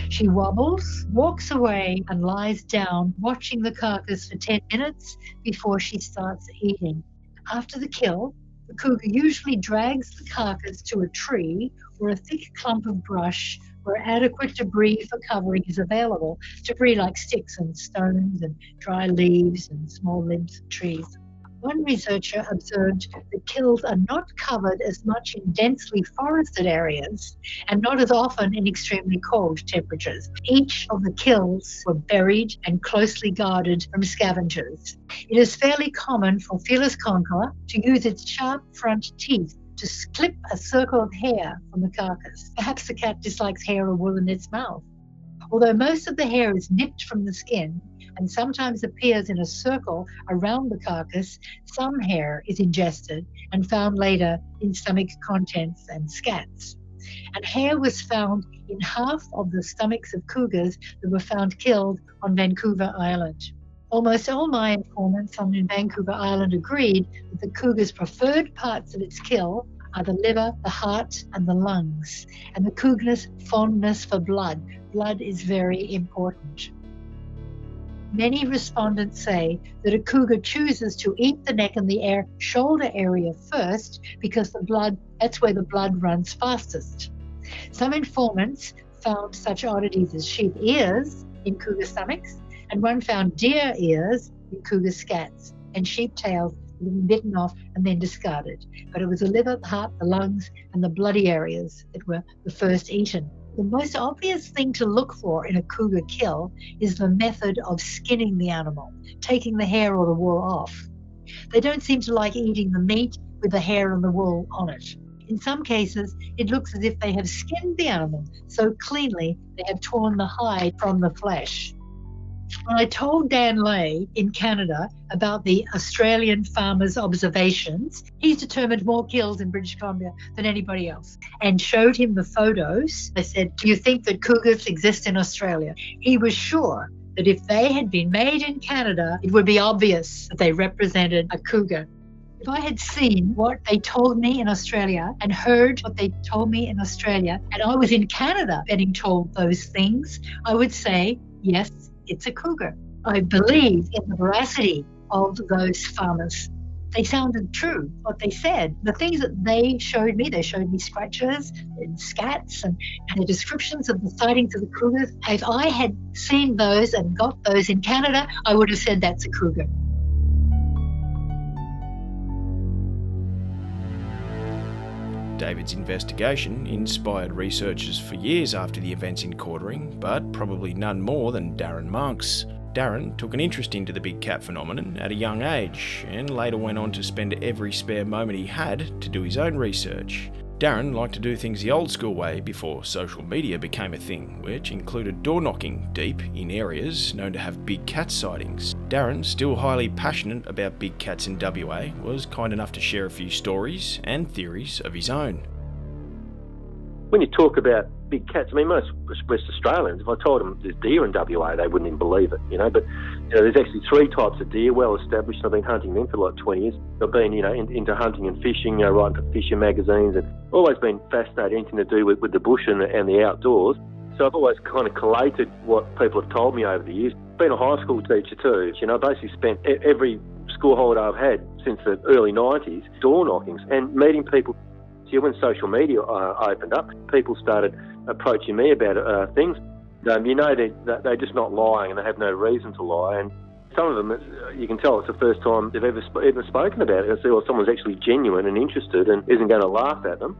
She wobbles, walks away, and lies down, watching the carcass for 10 minutes before she starts eating. After the kill, the cougar usually drags the carcass to a tree or a thick clump of brush where adequate debris for covering is available, debris like sticks and stones and dry leaves and small limbs of trees. One researcher observed that kills are not covered as much in densely forested areas and not as often in extremely cold temperatures. Each of the kills were buried and closely guarded from scavengers. It is fairly common for Felis concha to use its sharp front teeth to clip a circle of hair from the carcass. Perhaps the cat dislikes hair or wool in its mouth. Although most of the hair is nipped from the skin and sometimes appears in a circle around the carcass, some hair is ingested and found later in stomach contents and scats. And hair was found in half of the stomachs of cougars that were found killed on Vancouver Island. Almost all my informants on Vancouver Island agreed that the cougar's preferred parts of its kill are the liver, the heart, and the lungs, and the cougar's fondness for blood. Blood is very important. Many respondents say that a cougar chooses to eat the neck and the shoulder area first because that's where the blood runs fastest. Some informants found such oddities as sheep ears in cougar stomachs, and one found deer ears in cougar scats, and sheep tails bitten off and then discarded. But it was the liver, the heart, the lungs, and the bloody areas that were the first eaten. The most obvious thing to look for in a cougar kill is the method of skinning the animal, taking the hair or the wool off. They don't seem to like eating the meat with the hair and the wool on it. In some cases, it looks as if they have skinned the animal so cleanly they have torn the hide from the flesh. When I told Dan Lay in Canada about the Australian farmer's observations, he's determined more kills in British Columbia than anybody else, and showed him the photos. I said, "Do you think that cougars exist in Australia?" He was sure that if they had been made in Canada, it would be obvious that they represented a cougar. If I had seen what they told me in Australia and heard what they told me in Australia, and I was in Canada getting told those things, I would say, yes, it's a cougar. I believe in the veracity of those farmers. They sounded true, what they said. The things that they showed me scratches and scats and the descriptions of the sightings of the cougars. If I had seen those and got those in Canada, I would have said that's a cougar. David's investigation inspired researchers for years after the events in Quartering, but probably none more than Darren Monks. Darren took an interest into the big cat phenomenon at a young age, and later went on to spend every spare moment he had to do his own research. Darren liked to do things the old school way before social media became a thing, which included door knocking deep in areas known to have big cat sightings. Darren, still highly passionate about big cats in WA, was kind enough to share a few stories and theories of his own. When you talk about big cats, I mean, most West Australians, if I told them there's deer in WA, they wouldn't even believe it, but there's actually 3 types of deer, well established. I've been hunting them for like 20 years. I've been, into hunting and fishing, writing for fishing magazines, and always been fascinated, anything to do with the bush and the outdoors. So I've always kind of collated what people have told me over the years. Been a high school teacher too, I basically spent every school holiday I've had since the early 90s door knockings and meeting people. When social media opened up, people started approaching me about things. They're just not lying, and they have no reason to lie. And some of them, you can tell it's the first time they've ever spoken about it. And so someone's actually genuine and interested and isn't going to laugh at them.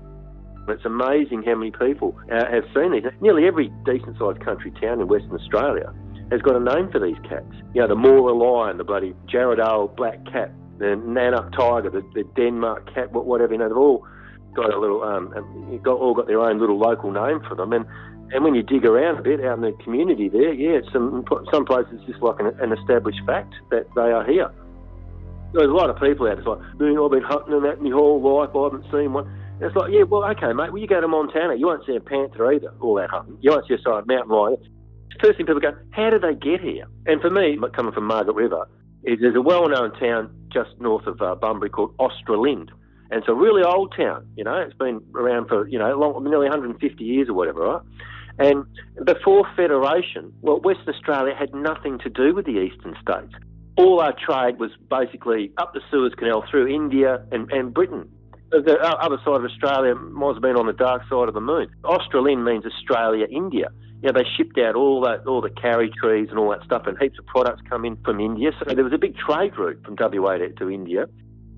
It's amazing how many people have seen these. Nearly every decent-sized country town in Western Australia has got a name for these cats. The Mora lion, the bloody Jarrahdale black cat, the Nanuk tiger, the Denmark cat, whatever. They've all got a little, all got their own little local name for them, and when you dig around a bit out in the community there, some places it's just like an established fact that they are here. There's a lot of people out there, it's like, I've been hunting and that my whole life, I haven't seen one. And it's like, yeah, well, okay, mate, well, you go to Montana, you won't see a panther either, all that hunting. You won't see a mountain lion. First thing people go, how did they get here? And for me, coming from Margaret River, there's a well-known town just north of Bunbury called Australind. And it's a really old town, it's been around for, nearly 150 years or whatever, right? And before Federation, Western Australia had nothing to do with the eastern states. All our trade was basically up the Suez Canal through India and Britain. The other side of Australia might have been on the dark side of the moon. Australind means Australia, India. They shipped out all the carry trees and all that stuff, and heaps of products come in from India. So there was a big trade route from WA to India.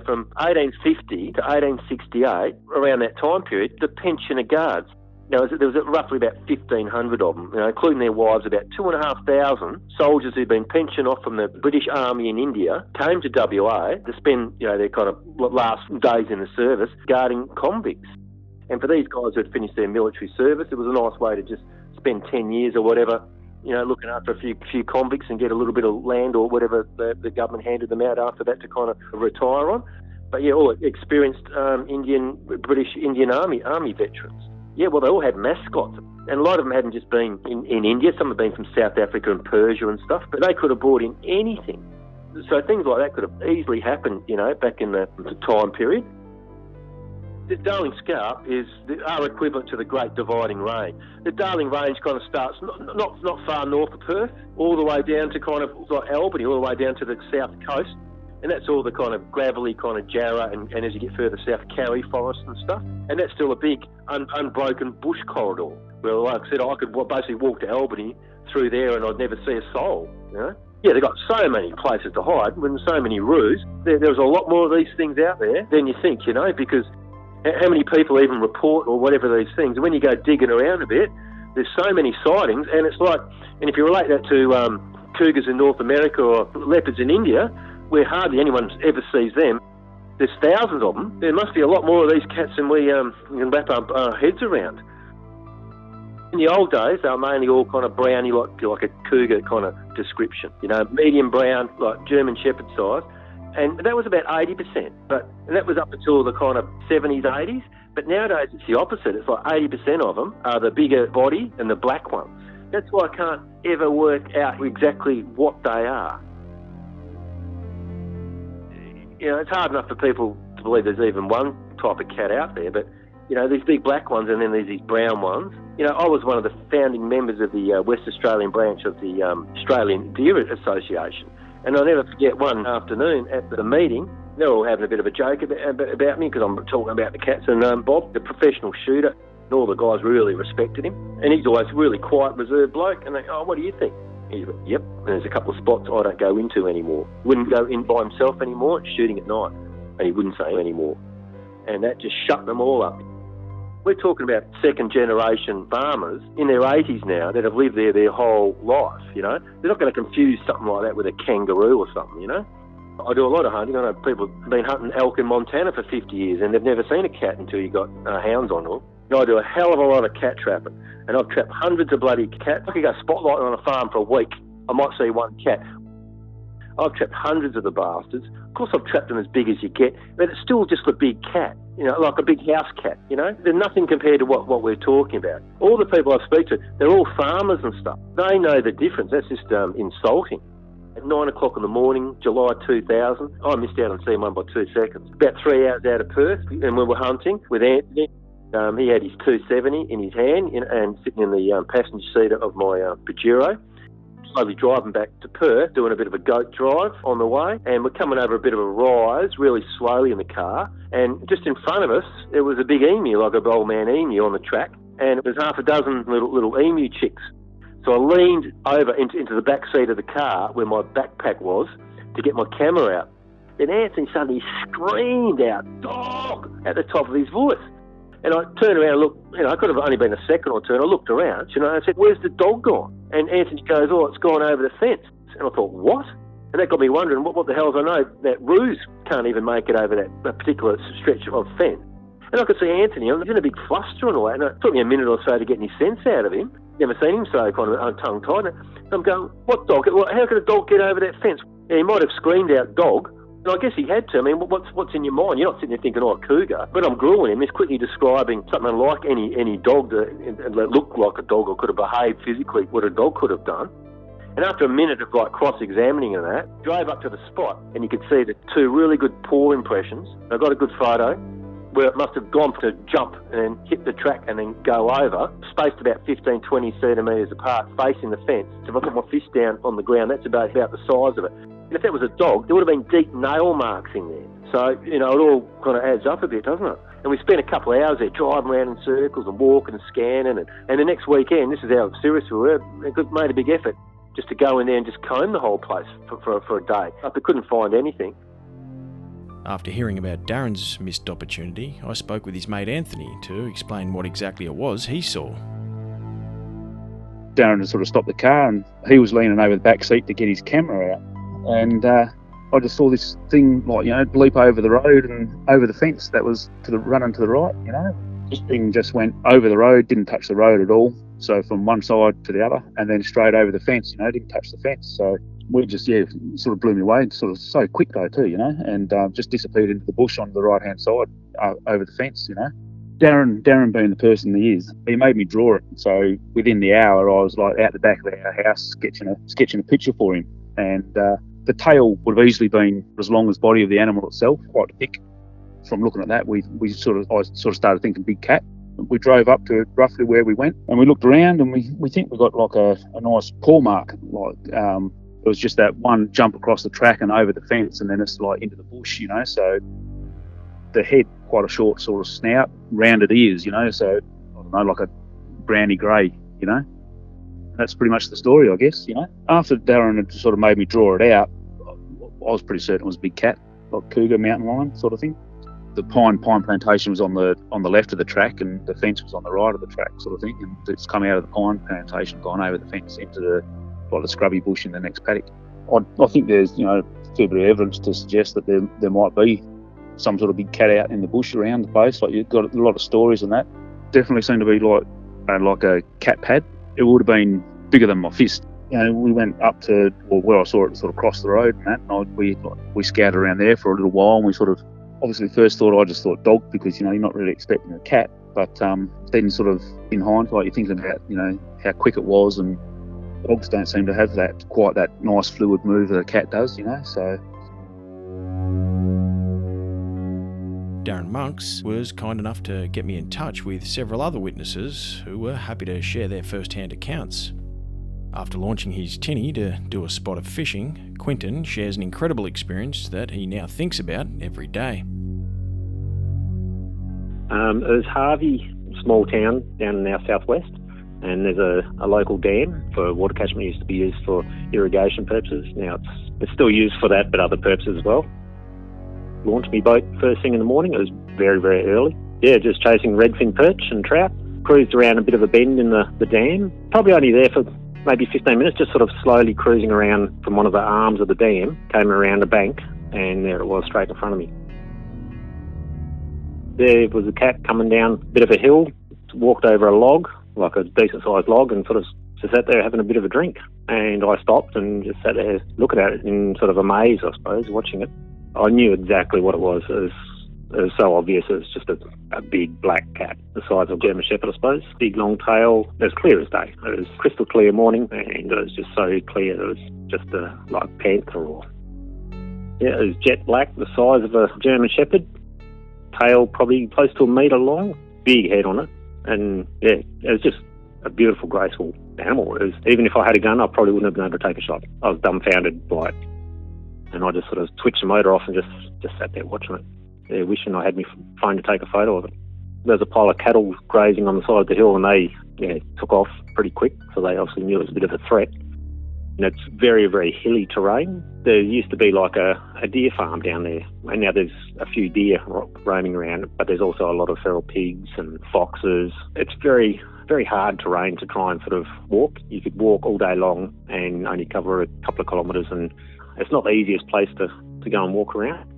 From 1850 to 1868, around that time period, the pensioner guards. There was roughly about 1,500 of them, including their wives. About 2,500 soldiers who'd been pensioned off from the British Army in India came to WA to spend, their kind of last days in the service guarding convicts. And for these guys who had finished their military service, it was a nice way to just spend 10 years or whatever, looking after a few convicts and get a little bit of land or whatever the government handed them out after that to kind of retire on. But all experienced British Indian Army veterans. They all had mascots. And a lot of them hadn't just been in India. Some had been from South Africa and Persia and stuff. But they could have brought in anything. So things like that could have easily happened, back in the time period. The Darling Scarp is our equivalent to the Great Dividing Range. The Darling Range kind of starts not far north of Perth, all the way down to kind of like Albany, all the way down to the south coast. And that's all the kind of gravelly kind of Jarrah and as you get further south, Karri Forest and stuff. And that's still a big unbroken bush corridor where, like I said, I could basically walk to Albany through there and I'd never see a soul, they've got so many places to hide and so many roos. There's a lot more of these things out there than you think, because how many people even report or whatever these things. And when you go digging around a bit, there's so many sightings, and it's like, and if you relate that to cougars in North America or leopards in India, where hardly anyone ever sees them, there's thousands of them. There must be a lot more of these cats than we can wrap our heads around. In the old days, they were mainly all kind of browny, like a cougar kind of description. Medium brown, like German Shepherd size. And that was about 80%, and that was up until the kind of 70s, 80s. But nowadays it's the opposite. It's like 80% of them are the bigger body and the black ones. That's why I can't ever work out exactly what they are. It's hard enough for people to believe there's even one type of cat out there, but, these big black ones and then there's these brown ones. I was one of the founding members of the West Australian branch of the Australian Deer Association. And I'll never forget one afternoon at the meeting, they were all having a bit of a joke about me because I'm talking about the cats. And Bob, the professional shooter, and all the guys really respected him. And he's always a really quiet, reserved bloke. And they, what do you think? He's like, yep. And there's a couple of spots I don't go into anymore. Wouldn't go in by himself anymore, shooting at night. And he wouldn't say anymore. And that just shut them all up. We're talking about second-generation farmers in their 80s now that have lived there their whole life, you know. They're not going to confuse something like that with a kangaroo or something, you know. I do a lot of hunting. I know people have been hunting elk in Montana for 50 years and they've never seen a cat until you got hounds on them. And I do a hell of a lot of cat trapping, and I've trapped hundreds of bloody cats. I could go spotlighting on a farm for a week. I might see one cat. I've trapped hundreds of the bastards. Of course, I've trapped them as big as you get, but it's still just a big cat, you know, like a big house cat, you know. They're nothing compared to what we're talking about. All the people I speak to, they're all farmers and stuff. They know the difference. That's just insulting. At 9 o'clock in the morning, July 2000, I missed out on seeing one by 2 seconds. About 3 hours out of Perth, and we were hunting with Anthony. He had his 270 in his hand and sitting in the passenger seat of my Pajero. Slowly driving back to Perth, doing a bit of a goat drive on the way, and we're coming over a bit of a rise really slowly in the car, and just in front of us there was a big emu, like a old man emu on the track, and it was half a dozen little emu chicks. So I leaned over into the back seat of the car where my backpack was to get my camera out. Then Anthony suddenly screamed out, "Dog!" at the top of his voice. And I turned around and looked, you know, it could have only been a second or two, and I looked around, you know, and I said, "Where's the dog gone?" And Anthony goes, "Oh, it's gone over the fence." And I thought, what? And that got me wondering, what the hell is I know that roos can't even make it over that particular stretch of fence. And I could see Anthony, I was in a big fluster and all that, and it took me a minute or so to get any sense out of him. Never seen him so kind of tongue-tied. And I'm going, what dog? How could a dog get over that fence? And he might have screamed out, "Dog." And I guess he had to. I mean, what's in your mind? You're not sitting there thinking, "Oh, a cougar." But I'm grueling him. He's quickly describing something like any dog that looked like a dog or could have behaved physically what a dog could have done. And after a minute of cross-examining and that, drove up to the spot, and you could see the two really good paw impressions. I got a good photo where it must have gone to jump and then hit the track and then go over, spaced about 15, 20 centimetres apart, facing the fence. So if I put my fist down on the ground, that's about the size of it. And if that was a dog, there would have been deep nail marks in there. So, you know, it all kind of adds up a bit, doesn't it? And we spent a couple of hours there driving around in circles and walking and scanning. And the next weekend, this is how serious we were, we made a big effort just to go in there and just comb the whole place for a day. But we couldn't find anything. After hearing about Darren's missed opportunity, I spoke with his mate Anthony to explain what exactly it was he saw. Darren had sort of stopped the car and he was leaning over the back seat to get his camera out. And I just saw this thing, like, you know, leap over the road and over the fence that was running to the right, you know. This thing just went over the road, didn't touch the road at all. So from one side to the other, and then straight over the fence, you know, didn't touch the fence. So we just, sort of blew me away, sort of so quick though too, you know, and just disappeared into the bush on the right-hand side over the fence, you know. Darren being the person he is, he made me draw it. So within the hour, I was like out the back of our house sketching a picture for him. And the tail would have easily been as long as the body of the animal itself, quite thick. From looking at that, I sort of started thinking big cat. We drove up to roughly where we went, and we looked around, and we think we got like a nice paw mark. Like it was just that one jump across the track and over the fence, and then it's like into the bush, you know. So the head, quite a short sort of snout, rounded ears, you know. So I don't know, like a browny grey, you know. That's pretty much the story, I guess, you know. After Darren had sort of made me draw it out, I was pretty certain it was a big cat, like cougar, mountain lion sort of thing. The pine plantation was on the left of the track, and the fence was on the right of the track, sort of thing. And it's come out of the pine plantation, gone over the fence into the scrubby bush in the next paddock. I think there's, you know, a fair bit of evidence to suggest that there might be some sort of big cat out in the bush around the place. Like, you've got a lot of stories on that. Definitely seemed to be like a cat pad. It would have been bigger than my fist. You know, we went up to where I saw it sort of cross the road and that, and we scouted around there for a little while, and we sort of, obviously first thought, I just thought dog, because, you know, you're not really expecting a cat. But then sort of in hindsight, you're thinking about, you know, how quick it was, and dogs don't seem to have quite that nice fluid move that a cat does, you know, so. Darren Monks was kind enough to get me in touch with several other witnesses who were happy to share their first-hand accounts. After launching his tinny to do a spot of fishing, Quinton shares an incredible experience that he now thinks about every day. It was Harvey, small town down in our southwest, and there's a local dam for water catchment. Used to be used for irrigation purposes. Now it's still used for that, but other purposes as well. Launched me boat first thing in the morning. It was very, very early, Yeah, just chasing redfin perch and trout. Cruised around a bit of a bend in the dam. Probably only there for maybe 15 minutes, just sort of slowly cruising around from one of the arms of the dam. Came around a bank, and there it was, straight in front of me. There was a cat coming down a bit of a hill, walked over a log, like a decent-sized log, and sort of just sat there having a bit of a drink. And I stopped and just sat there looking at it in sort of a maze, I suppose, watching it. I knew exactly what it was. It was so obvious. It was just a big black cat, the size of a German Shepherd, I suppose. Big long tail. It was clear as day. It was crystal clear morning, and it was just so clear. It was just like panther or... Yeah, it was jet black, the size of a German Shepherd. Tail probably close to a metre long. Big head on it. And yeah, it was just a beautiful, graceful animal. It was, even if I had a gun, I probably wouldn't have been able to take a shot. I was dumbfounded by it. And I just sort of switched the motor off and just sat there watching it. Yeah, wishing I had my phone to take a photo of it. There was a pile of cattle grazing on the side of the hill, and they took off pretty quick, so they obviously knew it was a bit of a threat. And it's very, very hilly terrain. There used to be like a deer farm down there, and now there's a few deer roaming around, but there's also a lot of feral pigs and foxes. It's very, very hard terrain to try and sort of walk. You could walk all day long and only cover a couple of kilometres, and it's not the easiest place to go and walk around.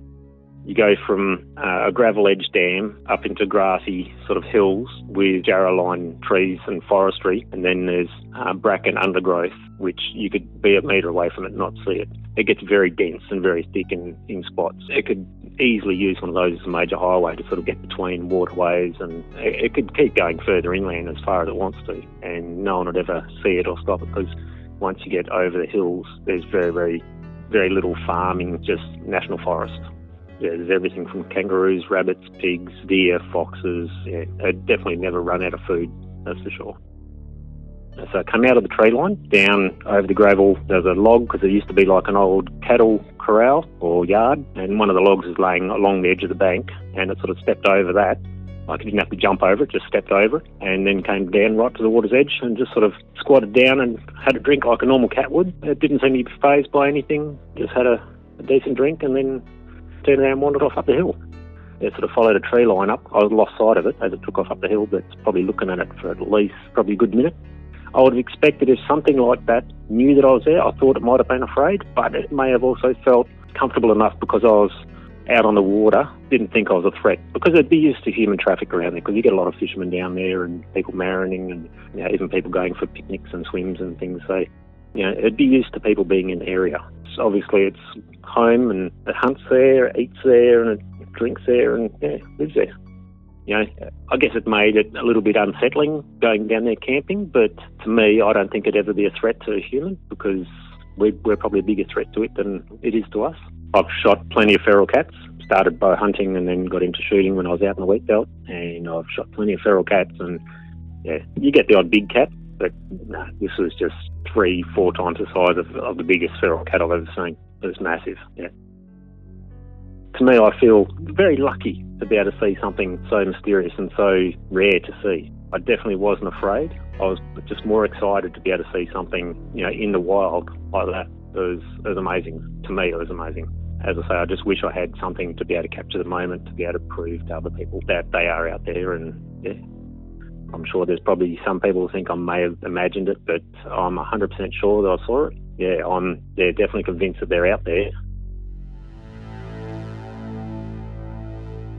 You go from a gravel edge dam up into grassy sort of hills with jarrah-lined trees and forestry, and then there's bracken undergrowth, which you could be a metre away from it and not see it. It gets very dense and very thick in spots. It could easily use one of those as a major highway to sort of get between waterways, and it could keep going further inland as far as it wants to, and no one would ever see it or stop it, because once you get over the hills, there's very, very, very little farming, just national forest. Yeah, there's everything from kangaroos, rabbits, pigs, deer, foxes. Yeah, I'd definitely never run out of food, that's for sure. So I come out of the tree line, down over the gravel, there's a log, because there used to be like an old cattle corral or yard, and one of the logs is laying along the edge of the bank, and it sort of stepped over that. Like, you didn't have to jump over it, just stepped over it, and then came down right to the water's edge and just sort of squatted down and had a drink like a normal cat would. It didn't seem to be fazed by anything, just had a decent drink, and then turned around and wandered off up the hill. It sort of followed a tree line up. I lost sight of it as it took off up the hill, but probably looking at it for at least probably a good minute. I would have expected if something like that knew that I was there, I thought it might have been afraid, but it may have also felt comfortable enough because I was out on the water, didn't think I was a threat, because it'd be used to human traffic around there, because you get a lot of fishermen down there and people marining and even people going for picnics and swims and things. So, it'd be used to people being in the area. So obviously it's home, and it hunts there, it eats there, and it drinks there, and lives there. I guess it made it a little bit unsettling going down there camping, but to me, I don't think it'd ever be a threat to a human, because we're probably a bigger threat to it than it is to us. I've shot plenty of feral cats, started bow hunting and then got into shooting when I was out in the wheat belt, and I've shot plenty of feral cats, and you get the odd big cat, but this was just 3-4 times the size of the biggest feral cat I've ever seen. It was massive, To me, I feel very lucky to be able to see something so mysterious and so rare to see. I definitely wasn't afraid. I was just more excited to be able to see something, in the wild like that. It was amazing. To me, it was amazing. As I say, I just wish I had something to be able to capture the moment, to be able to prove to other people that they are out there. And I'm sure there's probably some people who think I may have imagined it, but I'm 100% sure that I saw it. I'm definitely convinced that they're out there.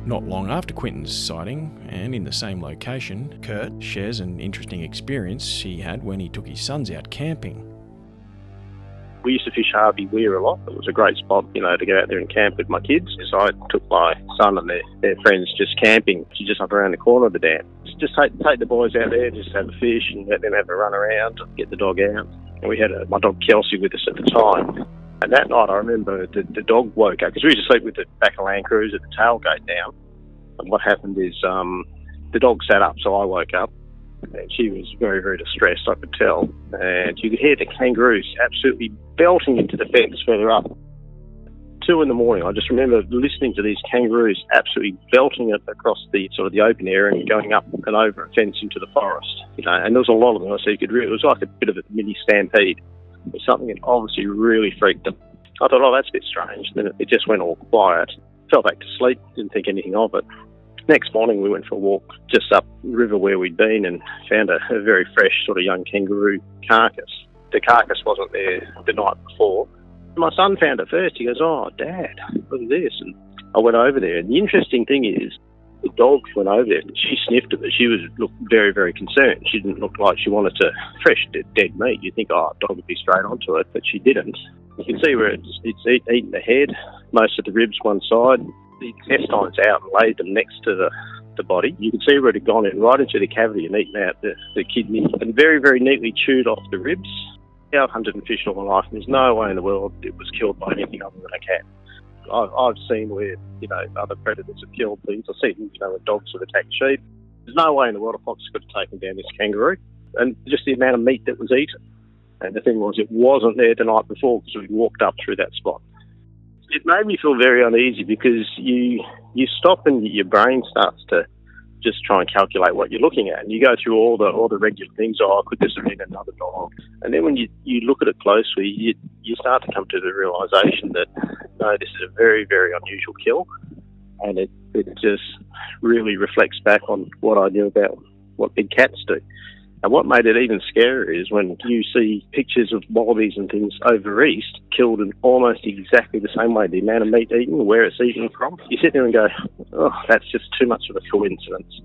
Not long after Quinton's sighting, and in the same location, Kurt shares an interesting experience he had when he took his sons out camping. We used to fish Harvey Weir a lot. It was a great spot, to go out there and camp with my kids. So I took my son and their friends just camping, just up around the corner of the dam. Just take the boys out there, just have a fish and let them have a run around, get the dog out. And we had my dog Kelsey with us at the time. And that night I remember the dog woke up, because we used to sleep with the back of Land Cruiser, the tailgate down. And what happened is the dog sat up, so I woke up. And she was very, very distressed, I could tell. And you could hear the kangaroos absolutely belting into the fence further up. 2 in the morning, I just remember listening to these kangaroos absolutely belting it across the sort of the open area and going up and over a fence into the forest. And there was a lot of them, so you could really, it was like a bit of a mini stampede. It was something that obviously really freaked them. I thought, that's a bit strange. Then it just went all quiet. Fell back to sleep, didn't think anything of it. Next morning we went for a walk just up the river where we'd been and found a very fresh sort of young kangaroo carcass. The carcass wasn't there the night before. My son found it first. He goes, "Oh, Dad, look at this." And I went over there. And the interesting thing is, the dog went over there and she sniffed it, but she looked very, very concerned. She didn't look like she wanted to fresh dead meat. You'd think, oh, a dog would be straight onto it, but she didn't. You can see where it's eaten the head, most of the ribs one side. The intestines out and laid them next to the body. You can see where it had gone in right into the cavity and eaten out the kidney and very, very neatly chewed off the ribs. I've hunted and fished all my life, and there's no way in the world it was killed by anything other than a cat. I've seen where, other predators have killed things. I've seen, when dogs have attacked sheep. There's no way in the world a fox could have taken down this kangaroo. And just the amount of meat that was eaten. And the thing was, it wasn't there the night before because we walked up through that spot. It made me feel very uneasy because you stop and your brain starts to just try and calculate what you're looking at. And you go through all the regular things. Oh, could this have been another dog? And then when you look at it closely, you start to come to the realisation that, no, this is a very, very unusual kill. And it just really reflects back on what I knew about what big cats do. And what made it even scarier is when you see pictures of wallabies and things over east killed in almost exactly the same way, the amount of meat eaten, where it's eaten from. You sit there and go, oh, that's just too much of a coincidence.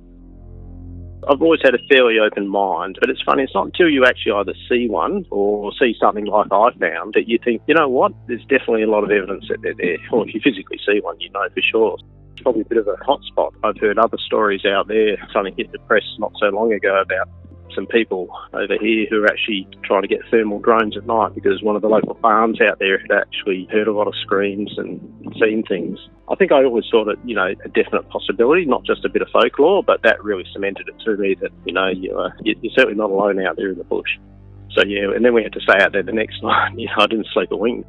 I've always had a fairly open mind, but it's funny, it's not until you actually either see one or see something like I found that you think, you know what, there's definitely a lot of evidence that they're there. Or if you physically see one, you know for sure. It's probably a bit of a hot spot. I've heard other stories out there, something hit the press not so long ago about some people over here who are actually trying to get thermal drones at night because one of the local farms out there had actually heard a lot of screams and seen things. I think I always thought it, a definite possibility, not just a bit of folklore, but that really cemented it to me that, you're certainly not alone out there in the bush. So, yeah, and then we had to stay out there the next night. I didn't sleep a wink.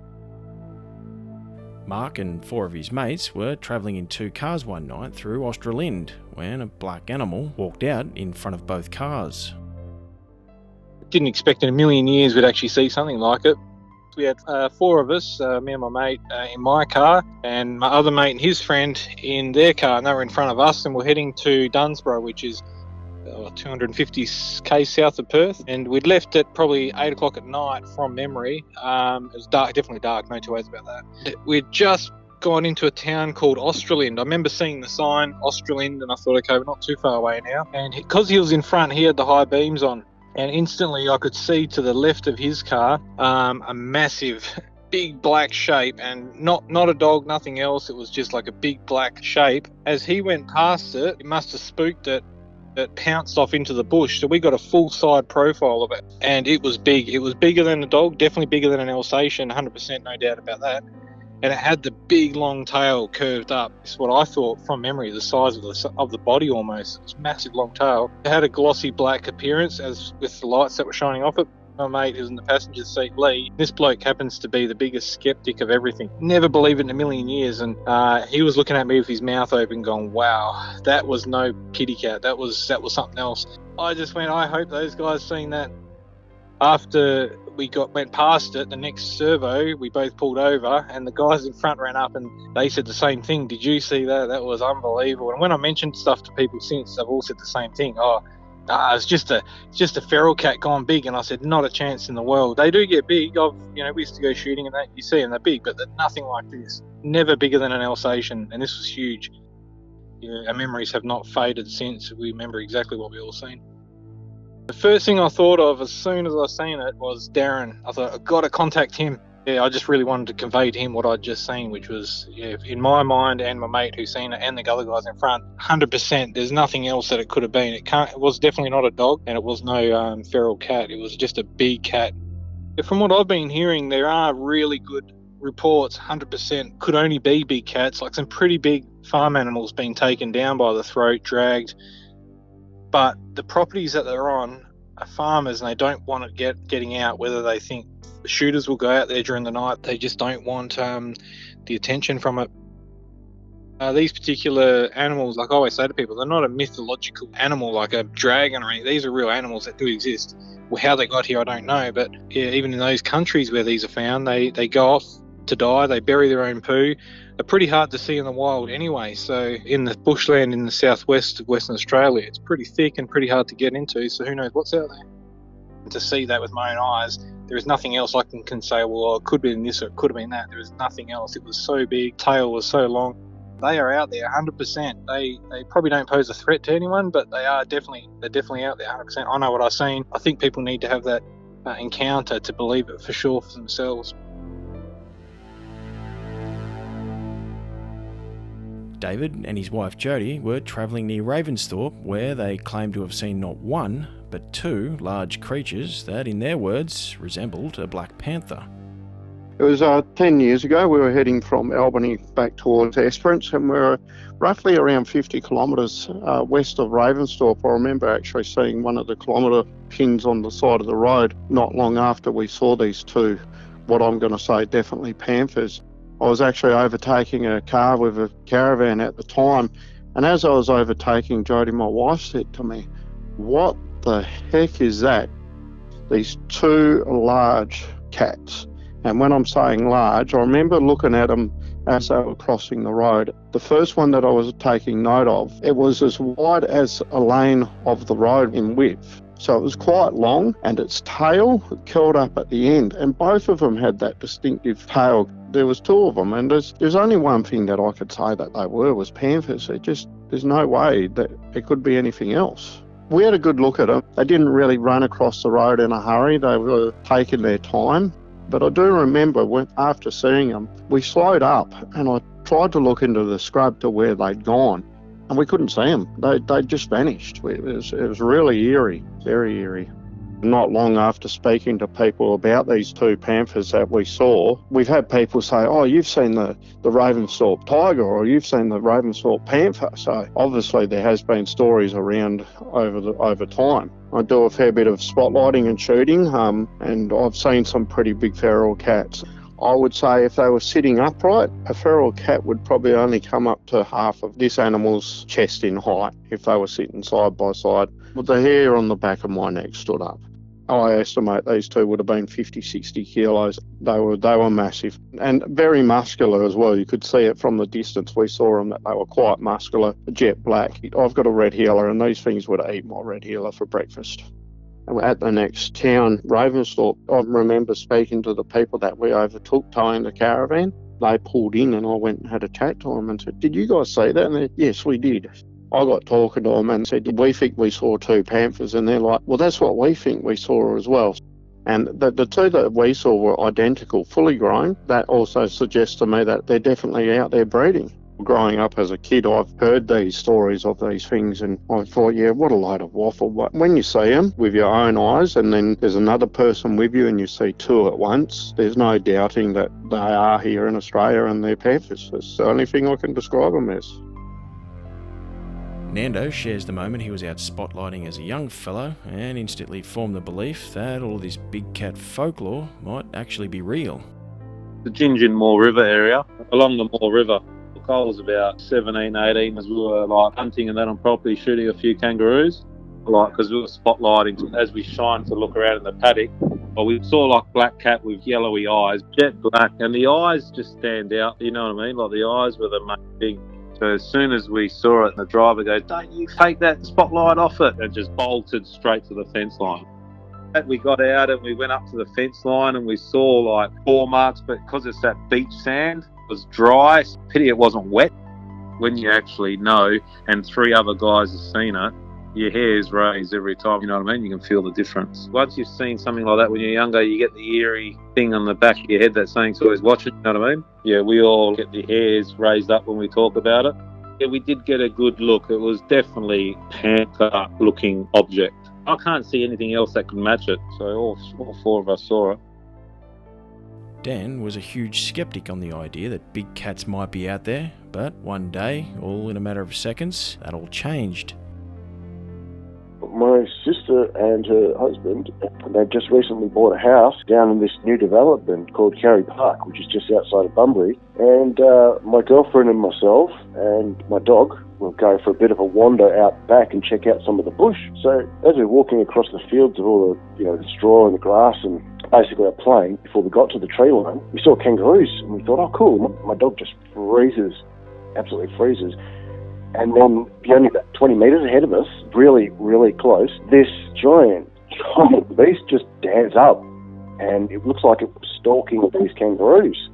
Mark and 4 of his mates were travelling in 2 cars one night through Australind when a black animal walked out in front of both cars. Didn't expect in a million years we'd actually see something like it. We had 4 of us, me and my mate in my car and my other mate and his friend in their car, and they were in front of us, and we're heading to Dunsborough, which is 250 k's south of Perth, and we'd left at probably 8 o'clock at night from memory. It was dark, definitely dark, no two ways about that. We'd just gone into a town called Australind. I remember seeing the sign Australind, and I thought, okay, we're not too far away now. And because he was in front, he had the high beams on. And instantly I could see to the left of his car a massive, big black shape, and not a dog, nothing else. It was just like a big black shape. As he went past it, it must have spooked it. It pounced off into the bush. So we got a full side profile of it. And it was big. It was bigger than a dog, definitely bigger than an Alsatian, 100%, no doubt about that. And it had the big long tail curved up. It's what I thought from memory, the size of the body almost. It was a massive long tail. It had a glossy black appearance as with the lights that were shining off it. My mate who's in the passenger seat, Lee, this bloke happens to be the biggest skeptic of everything. Never believed it in a million years. And he was looking at me with his mouth open going, wow, that was no kitty cat. That was something else. I just went, I hope those guys seen that. After we went past it, the next servo, we both pulled over, and the guys in front ran up and they said the same thing. Did you see that? That was unbelievable. And when I mentioned stuff to people since, they've all said the same thing. It's just a feral cat gone big. And I said, not a chance in the world. They do get big. We used to go shooting and that, you see them, they're big, but they're nothing like this. Never bigger than an Alsatian, and this was huge. Our memories have not faded since. We remember exactly what we all seen. The first thing I thought of as soon as I seen it was Darren. I thought, I've got to contact him. Yeah, I just really wanted to convey to him what I'd just seen, which was, in my mind and my mate who's seen it and the other guys in front, 100%, there's nothing else that it could have been. It was definitely not a dog, and it was no feral cat. It was just a big cat. From what I've been hearing, there are really good reports, 100% could only be big cats, like some pretty big farm animals being taken down by the throat, dragged. But the properties that they're on are farmers, and they don't want it getting out, whether they think the shooters will go out there during the night. They just don't want the attention from it. These particular animals, like I always say to people, they're not a mythological animal like a dragon or anything. These are real animals that do exist. Well, how they got here, I don't know. But yeah, even in those countries where these are found, they go off to die. They bury their own poo. They're pretty hard to see in the wild anyway. So in the bushland in the southwest of Western Australia, it's pretty thick and pretty hard to get into. So who knows what's out there? And to see that with my own eyes, there is nothing else I can say, well, it could have been this or it could have been that. There is nothing else. It was so big, tail was so long. They are out there 100%. They probably don't pose a threat to anyone, but they're definitely out there 100%. I know what I've seen. I think people need to have that encounter to believe it for sure for themselves. David and his wife Jodie were travelling near Ravensthorpe, where they claimed to have seen not one, but two large creatures that, in their words, resembled a black panther. It was 10 years ago. We were heading from Albany back towards Esperance, and we were roughly around 50 kilometres west of Ravensthorpe. I remember actually seeing one of the kilometre pins on the side of the road not long after we saw these two, what I'm going to say, definitely panthers. I was actually overtaking a car with a caravan at the time, and as I was overtaking, Jodie, my wife, said to me, "What the heck is that?" These two large cats. And when I'm saying large, I remember looking at them as they were crossing the road. The first one that I was taking note of, it was as wide as a lane of the road in width. So it was quite long, and its tail curled up at the end, and both of them had that distinctive tail. There was two of them, and there's only one thing that I could say that they were was panthers. There's no way that it could be anything else. We had a good look at them. They didn't really run across the road in a hurry. They were taking their time. But I do remember after seeing them, we slowed up and I tried to look into the scrub to where they'd gone, and we couldn't see them. They just vanished. It was really eerie, very eerie. Not long after speaking to people about these two panthers that we saw, we've had people say, "Oh, you've seen the Ravensthorpe tiger, or you've seen the Ravensthorpe panther." So obviously there has been stories around over time. I do a fair bit of spotlighting and shooting, and I've seen some pretty big feral cats. I would say if they were sitting upright, a feral cat would probably only come up to half of this animal's chest in height if they were sitting side by side. But the hair on the back of my neck stood up. I estimate these two would have been 50, 60 kilos. They were massive and very muscular as well. You could see it from the distance. We saw them that they were quite muscular, jet black. I've got a red heeler, and these things would eat my red heeler for breakfast. At the next town, Ravensthorpe, I remember speaking to the people that we overtook towing the caravan. They pulled in and I went and had a chat to them and said, "Did you guys see that?" And they, "Yes, we did." I got talking to them and said, "We think we saw two panthers." And they're like, "Well, that's what we think we saw as well." And the two that we saw were identical, fully grown. That also suggests to me that they're definitely out there breeding. Growing up as a kid, I've heard these stories of these things, and I thought, yeah, what a load of waffle. But when you see them with your own eyes, and then there's another person with you and you see two at once, there's no doubting that they are here in Australia and they're panthers. That's the only thing I can describe them as. Nando shares the moment he was out spotlighting as a young fellow and instantly formed the belief that all this big cat folklore might actually be real. The Gingin Moor River area, along the Moor River. I was about 17, 18 as we were hunting and that on property, shooting a few kangaroos. Because we were spotlighting as we shined to look around in the paddock. But we saw black cat with yellowy eyes, jet black, and the eyes just stand out, you know what I mean? The eyes were the main thing. So as soon as we saw it, the driver goes, "Don't you take that spotlight off it," and just bolted straight to the fence line. We got out and we went up to the fence line and we saw paw marks, but because it's that beach sand, it was dry. Pity it wasn't wet. When you actually know, and three other guys have seen it, your hair's raised every time, you know what I mean? You can feel the difference. Once you've seen something like that when you're younger, you get the eerie thing on the back of your head that's saying to always watch it, you know what I mean? Yeah, we all get the hairs raised up when we talk about it. Yeah, we did get a good look. It was definitely a panther-looking object. I can't see anything else that can match it, so all four of us saw it. Dan was a huge skeptic on the idea that big cats might be out there, but one day, all in a matter of seconds, that all changed. My sister and her husband, they've just recently bought a house down in this new development called Carey Park, which is just outside of Bunbury. And my girlfriend and myself and my dog will go for a bit of a wander out back and check out some of the bush. So as we're walking across the fields of all the straw and the grass and basically a plane before we got to the tree line. We saw kangaroos and we thought, oh cool, my dog just freezes, absolutely freezes. And then only about 20 metres ahead of us, really, really close, this giant beast just danced up and it looks like it was stalking these kangaroos.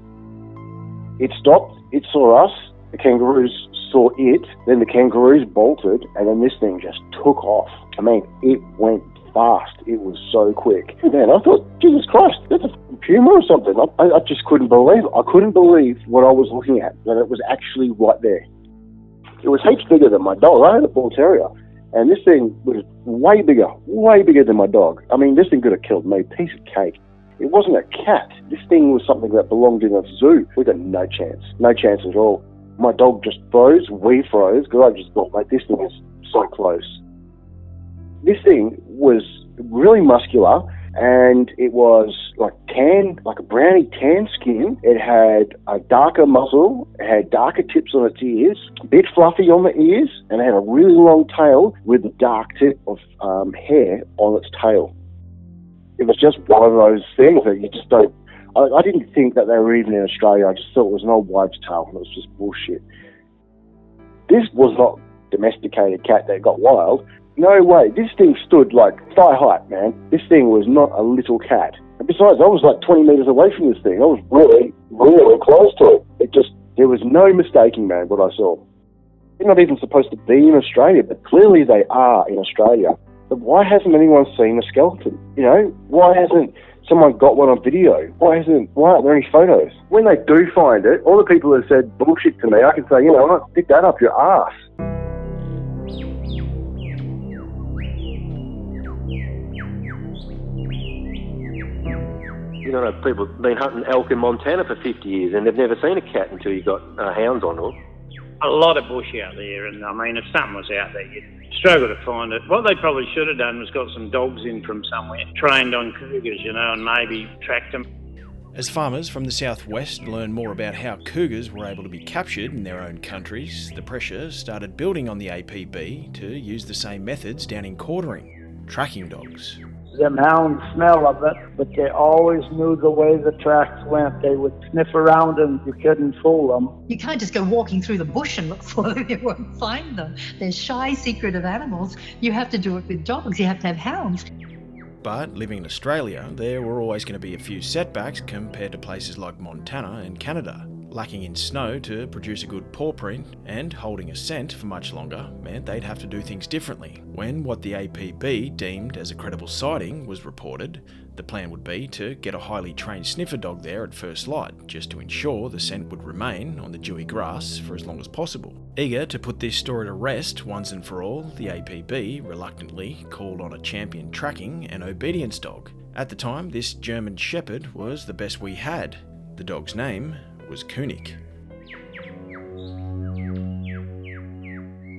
It stopped, it saw us, the kangaroos saw it, then the kangaroos bolted, and then this thing just took off. I mean, it went fast. It was so quick. Man, I thought, Jesus Christ, that's a puma or something. I just couldn't believe it. I couldn't believe what I was looking at, that it was actually right there. It was heaps bigger than my dog. I had a bull terrier, and this thing was way bigger than my dog. I mean, this thing could have killed me, piece of cake. It wasn't a cat. This thing was something that belonged in a zoo. We got no chance at all. My dog just froze, we froze, because I just thought, mate, this thing is so close. This thing was really muscular, and it was like tan, like a browny tan skin. It had a darker muzzle, it had darker tips on its ears, a bit fluffy on the ears, and it had a really long tail with a dark tip of hair on its tail. It was just one of those things that you just don't... I didn't think that they were even in Australia. I just thought it was an old wives' tale, and it was just bullshit. This was not a domesticated cat that got wild. No way. This thing stood like thigh height, man. This thing was not a little cat. And besides, I was like 20 metres away from this thing. I was really, really close to it. There was no mistaking, man, what I saw. They're not even supposed to be in Australia, but clearly they are in Australia. But why hasn't anyone seen a skeleton? You know, why hasn't someone got one on video? Why aren't there any photos? When they do find it, all the people that said bullshit to me, I can say, you know what, stick that up your ass. You know, people have been hunting elk in Montana for 50 years and they've never seen a cat until you got hounds on them. A lot of bush out there, and I mean, if something was out there, you'd struggle to find it. What they probably should have done was got some dogs in from somewhere, trained on cougars, you know, and maybe tracked them. As farmers from the southwest learn more about how cougars were able to be captured in their own countries, the pressure started building on the APB to use the same methods down in quartering, tracking dogs. Them hounds smell of it, but they always knew the way the tracks went. They would sniff around and you couldn't fool them. You can't just go walking through the bush and look for them. You won't find them. They're shy, secretive animals. You have to do it with dogs. You have to have hounds. But living in Australia, there were always going to be a few setbacks compared to places like Montana and Canada. Lacking in snow to produce a good paw print and holding a scent for much longer meant they'd have to do things differently. When what the APB deemed as a credible sighting was reported, the plan would be to get a highly trained sniffer dog there at first light, just to ensure the scent would remain on the dewy grass for as long as possible. Eager to put this story to rest once and for all, the APB reluctantly called on a champion tracking and obedience dog. At the time, this German Shepherd was the best we had. The dog's name was Kunic.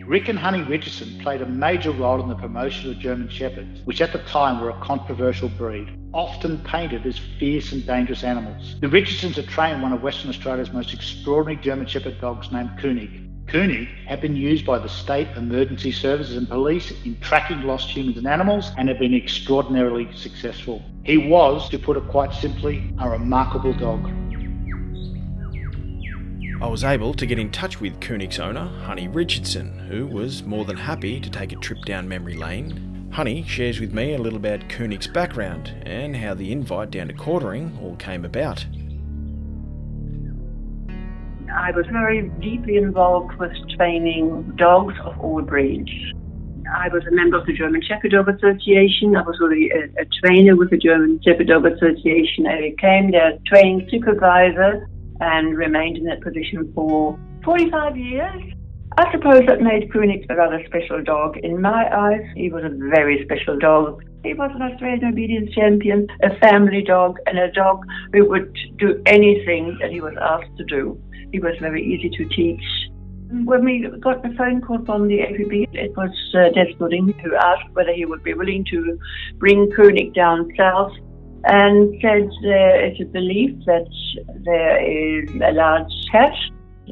Rick and Honey Richardson played a major role in the promotion of German Shepherds, which at the time were a controversial breed, often painted as fierce and dangerous animals. The Richardsons had trained one of Western Australia's most extraordinary German Shepherd dogs named Kunic. Kunic had been used by the state emergency services and police in tracking lost humans and animals and had been extraordinarily successful. He was, to put it quite simply, a remarkable dog. I was able to get in touch with Kunic's owner, Honey Richardson, who was more than happy to take a trip down memory lane. Honey shares with me a little about Kunic's background and how the invite down to quartering all came about. I was very deeply involved with training dogs of all breeds. I was a member of the German Shepherd Dog Association. I was really a trainer with the German Shepherd Dog Association. I became their training supervisor and remained in that position for 45 years. I suppose that made Kunic a rather special dog. In my eyes, he was a very special dog. He was an Australian obedience champion, a family dog, and a dog who would do anything that he was asked to do. He was very easy to teach. When we got the phone call from the APB, it was Des Gooding who asked whether he would be willing to bring Kunic down south, and said there is a belief that there is a large cat.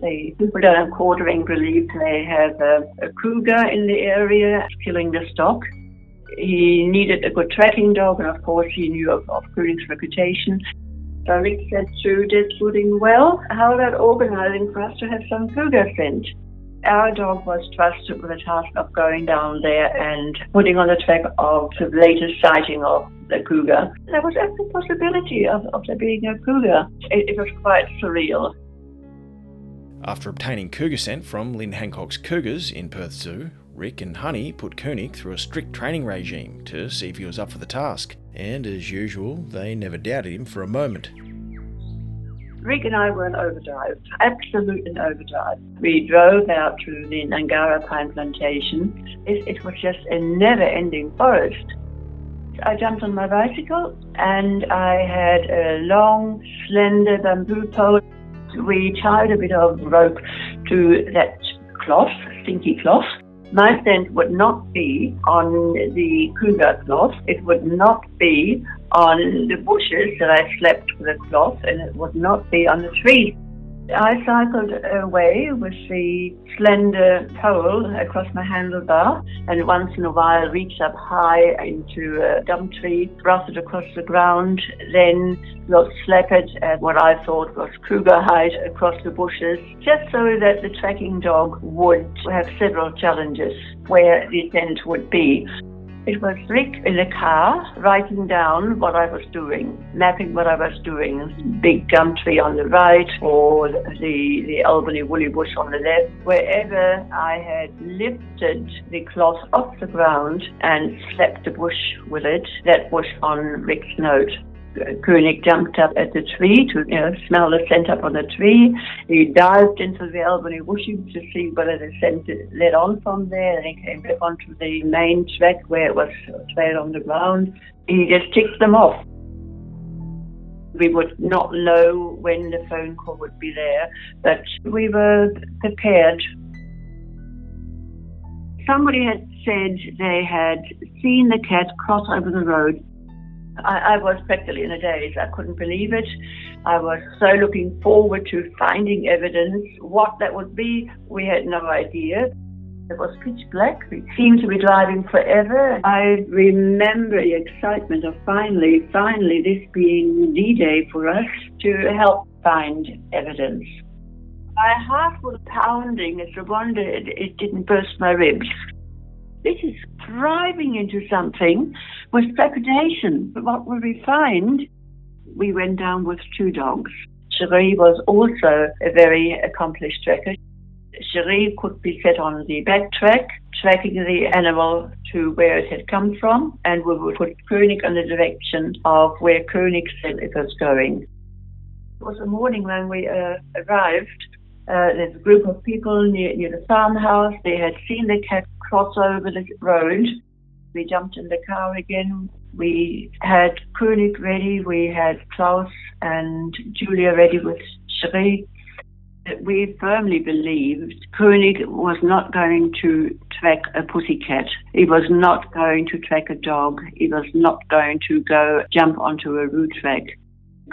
The people down in quartering believe they have a cougar in the area killing the stock. He needed a good tracking dog, and of course he knew of Kunic's reputation. So Rick said to Des Wooding, well, how about organising for us to have some cougar scent? Our dog was trusted with the task of going down there and putting on the track of the latest sighting of the cougar. There was every possibility of there being a cougar. It was quite surreal. After obtaining cougar scent from Lynn Hancock's Cougars in Perth Zoo, Rick and Honey put Kunic through a strict training regime to see if he was up for the task. And as usual, they never doubted him for a moment. Rick and I were in overdrive, absolute in overdrive. We drove out to the Angara pine plantation. It was just a never-ending forest. I jumped on my bicycle and I had a long, slender bamboo pole. We tied a bit of rope to that cloth, stinky cloth. My scent would not be on the cougar cloth. It would not be on the bushes that I slept with a cloth, and it would not be on the trees. I cycled away with the slender pole across my handlebar, and once in a while reached up high into a gum tree, thrust it across the ground, then looked slackered at what I thought was cougar height across the bushes, just so that the tracking dog would have several challenges where the scent would be. It was Rick in the car writing down what I was doing, mapping what I was doing. Big gum tree on the right or the Albany woolly bush on the left. Wherever I had lifted the cloth off the ground and slapped the bush with it, that was on Rick's note. Kunic jumped up at the tree to smell the scent up on the tree. He dived into the Albany bushes to see whether the scent led on from there, and he came back onto the main track where it was trailed on the ground. He just ticked them off. We would not know when the phone call would be there, but we were prepared. Somebody had said they had seen the cat cross over the road. I was practically in a daze. I couldn't believe it. I was so looking forward to finding evidence. What that would be, we had no idea. It was pitch black. We seemed to be driving forever. I remember the excitement of finally this being the day for us to help find evidence. My heart was pounding. It's a wonder it didn't burst my ribs. This is driving into something with predation. But what will we find? We went down with 2 dogs. Cherie was also a very accomplished tracker. Cherie could be set on the back track, tracking the animal to where it had come from, and we would put Kunic in the direction of where Kunic said it was going. It was a morning when we arrived. There's a group of people near the farmhouse. They had seen the cat cross over the road. We jumped in the car again. We had Kunic ready. We had Klaus and Julia ready with Cherie. We firmly believed Kunic was not going to track a pussycat. He was not going to track a dog. He was not going to go jump onto a root track.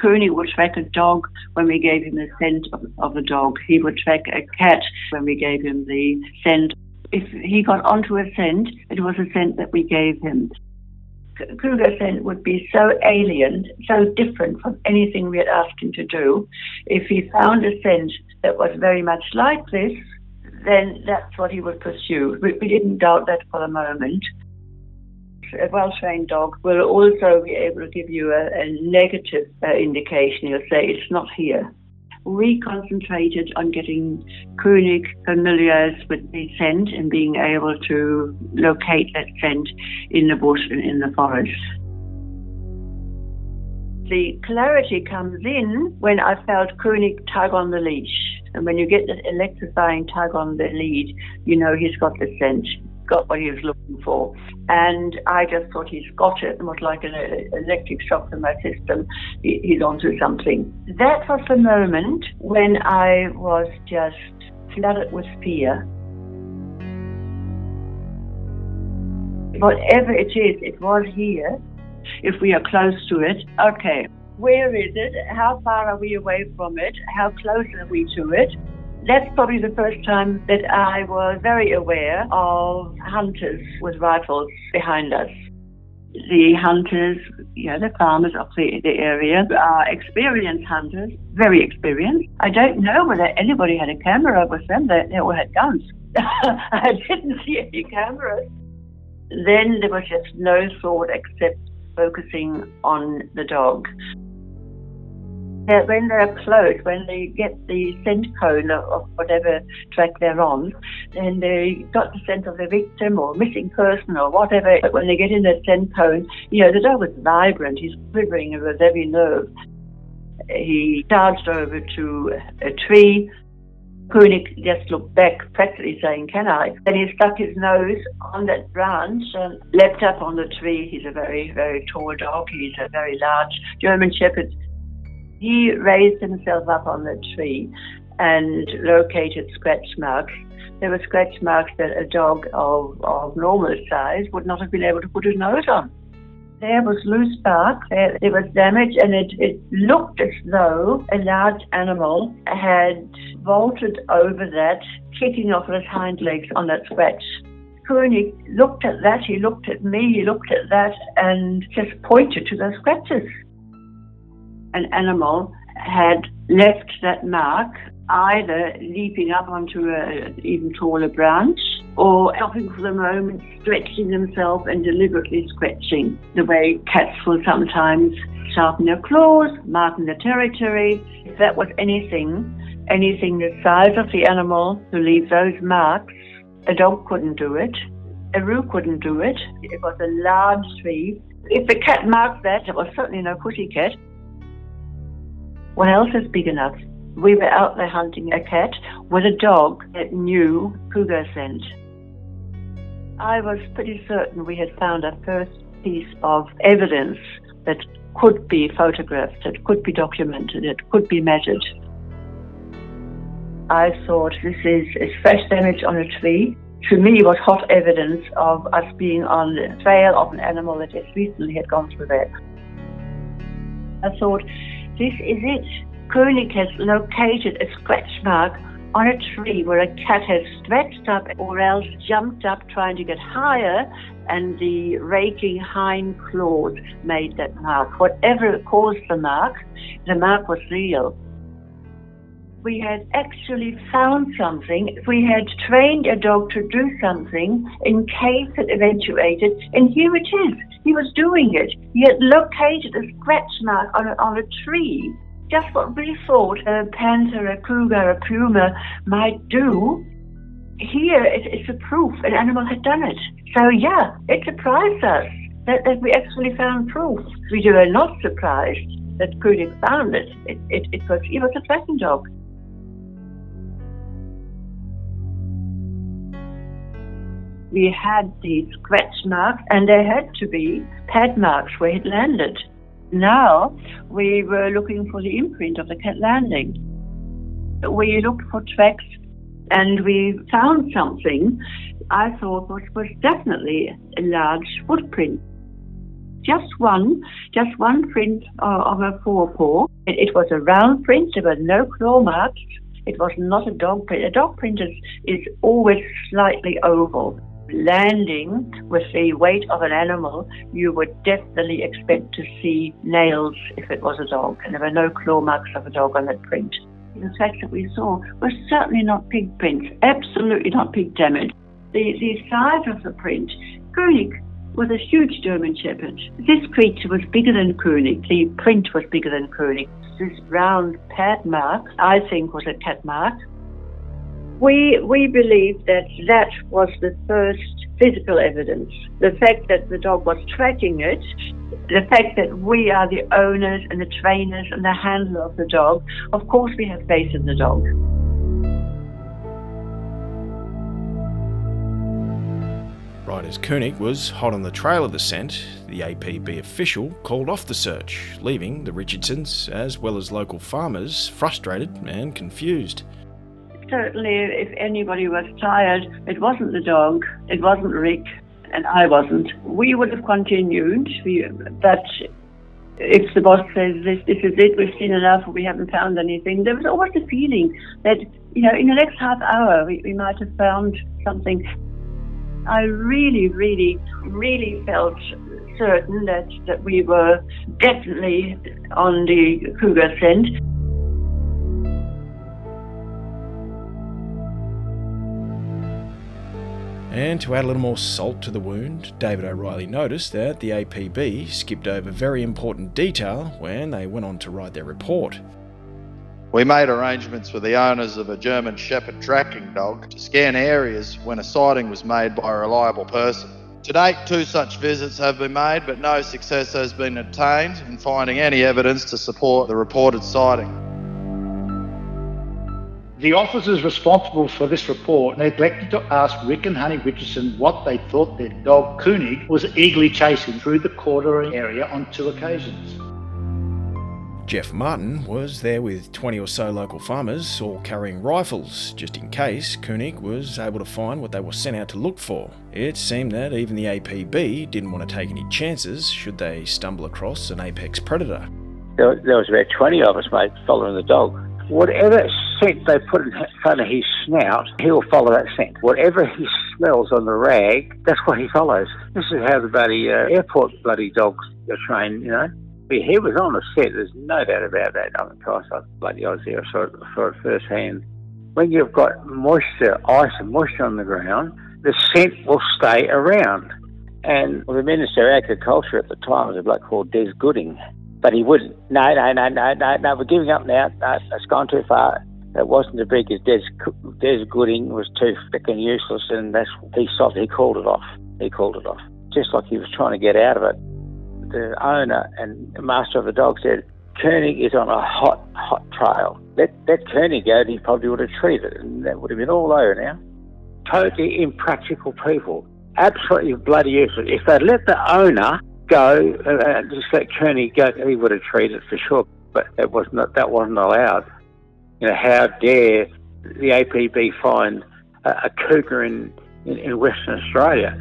Kunic would track a dog when we gave him the scent of a dog. He would track a cat when we gave him the scent. If he got onto a scent, it was a scent that we gave him. Cougar scent would be so alien, so different from anything we had asked him to do. If he found a scent that was very much like this, then that's what he would pursue. We didn't doubt that for a moment. A well-trained dog will also be able to give you a negative indication. He'll say, it's not here. We concentrated on getting Kunic familiar with the scent and being able to locate that scent in the bush and in the forest. The clarity comes in when I felt Kunic tug on the leash. And when you get that electrifying tug on the lead, you know he's got the scent, got what he was looking for. And I just thought he's got it. It was like an electric shock to my system. He's onto something. That was the moment when I was just flooded with fear. Whatever it is, it was here. If we are close to it, okay, where is it? How far are we away from it? How close are we to it? That's probably the first time that I was very aware of hunters with rifles behind us. The hunters, the farmers of the area are experienced hunters, very experienced. I don't know whether anybody had a camera with them. They all had guns. I didn't see any cameras. Then there was just no thought except focusing on the dog. When they're close, when they get the scent cone of whatever track they're on, then they got the scent of the victim or missing person or whatever. But when they get in that scent cone, the dog was vibrant. He's quivering with every nerve. He charged over to a tree. Kunic just looked back, practically saying, "Can I?" Then he stuck his nose on that branch and leapt up on the tree. He's a very, very tall dog. He's a very large German Shepherd. He raised himself up on the tree and located scratch marks. There were scratch marks that a dog of normal size would not have been able to put his nose on. There was loose bark, there was damage, and it looked as though a large animal had vaulted over that, kicking off his hind legs on that scratch. Kunic looked at that, he looked at me, he looked at that, and just pointed to those scratches. An animal had left that mark, either leaping up onto an even taller branch or stopping for the moment, stretching themselves and deliberately scratching, the way cats will sometimes sharpen their claws, marking the territory. If that was anything the size of the animal to leave those marks, a dog couldn't do it, a roo couldn't do it. It was a large tree. If the cat marked that, it was certainly no pussycat. What else is big enough? We were out there hunting a cat with a dog that knew cougar scent. I was pretty certain we had found a first piece of evidence that could be photographed, that could be documented, that could be measured. I thought, this is fresh damage on a tree. To me, it was hot evidence of us being on the trail of an animal that just recently had gone through there. I thought, this is it. Kunic has located a scratch mark on a tree where a cat has stretched up or else jumped up trying to get higher, and the raking hind claws made that mark. Whatever caused the mark was real. We had actually found something. We had trained a dog to do something in case it eventuated, and here it is. He was doing it. He had located a scratch mark on a tree. Just what we thought a panther, a cougar, a puma might do. Here, it's a proof an animal had done it. So yeah, it surprised us that we actually found proof. We were not surprised that Kunic found it. It was a tracking dog. We had these scratch marks, and there had to be pad marks where it landed. Now we were looking for the imprint of the cat landing. We looked for tracks, and we found something I thought was definitely a large footprint. Just one print of a forepaw. It was a round print. There were no claw marks. It was not a dog print. A dog print is always slightly oval. Landing with the weight of an animal, you would definitely expect to see nails if it was a dog, and there were no claw marks of a dog on that print. The tracks that we saw were certainly not pig prints, absolutely not pig damage. The size of the print, Kunic was a huge German Shepherd. This creature was bigger than Kunic. The print was bigger than Kunic. This round pad mark, I think, was a cat mark. We believe that was the first physical evidence. The fact that the dog was tracking it, the fact that we are the owners and the trainers and the handler of the dog, of course we have faith in the dog. Right as Kunic was hot on the trail of the scent, the APB official called off the search, leaving the Richardsons, as well as local farmers, frustrated and confused. Certainly, if anybody was tired, it wasn't the dog, it wasn't Rick, and I wasn't. We would have continued, but if the boss says, this is it, we've seen enough, we haven't found anything, there was always a feeling that, in the next half hour, we might have found something. I really, really, really felt certain that we were definitely on the cougar scent. And to add a little more salt to the wound, David O'Reilly noticed that the APB skipped over very important detail when they went on to write their report. We made arrangements with the owners of a German Shepherd tracking dog to scan areas when a sighting was made by a reliable person. To date, 2 such visits have been made, but no success has been obtained in finding any evidence to support the reported sighting. The officers responsible for this report neglected to ask Rick and Honey Richardson what they thought their dog Kunic was eagerly chasing through the Cougar area on 2 occasions. Jeff Martin was there with 20 or so local farmers, all carrying rifles, just in case Kunic was able to find what they were sent out to look for. It seemed that even the APB didn't want to take any chances should they stumble across an apex predator. There was about 20 of us, mate, following the dog. Whatever scent they put in front of his snout, he'll follow that scent. Whatever he smells on the rag, that's what he follows. This is how the bloody airport bloody dogs are trained, you know. He was on the set, there's no doubt about that. I mean, Christ, I was there, I saw it firsthand. When you've got moisture, ice and moisture on the ground, the scent will stay around. And the Minister of Agriculture at the time was a bloke called Des Gooding. But he wouldn't. No, we're giving up now. No, it's gone too far. It wasn't as big as Des Gooding was too frickin' useless, and he stopped. He called it off. Just like he was trying to get out of it. The owner and the master of the dog said, Kunic is on a hot trail. Let Kunic go, and he probably would have treated it, and that would have been all over now. Totally impractical people. Absolutely bloody useless. If they'd let the owner go, just let Kunic go, he would have treated it for sure, but that wasn't allowed. You know, how dare the APB find a cougar in Western Australia?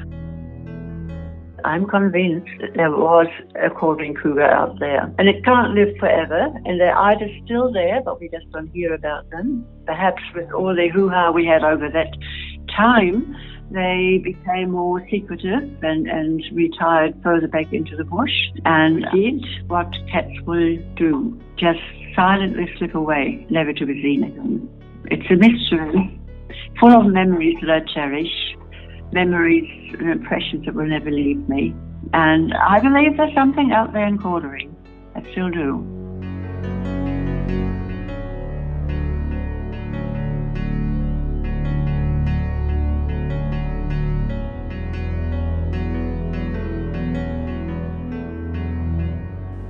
I'm convinced that there was a quartering cougar out there, and it can't live forever, and they're either still there, but we just don't hear about them. Perhaps with all the hoo-ha we had over that time, they became more secretive and retired further back into the bush and did what cats will do, just silently slip away, never to be seen again. It's a mystery, full of memories that I cherish, memories and impressions that will never leave me. And I believe there's something out there in quartering. I still do.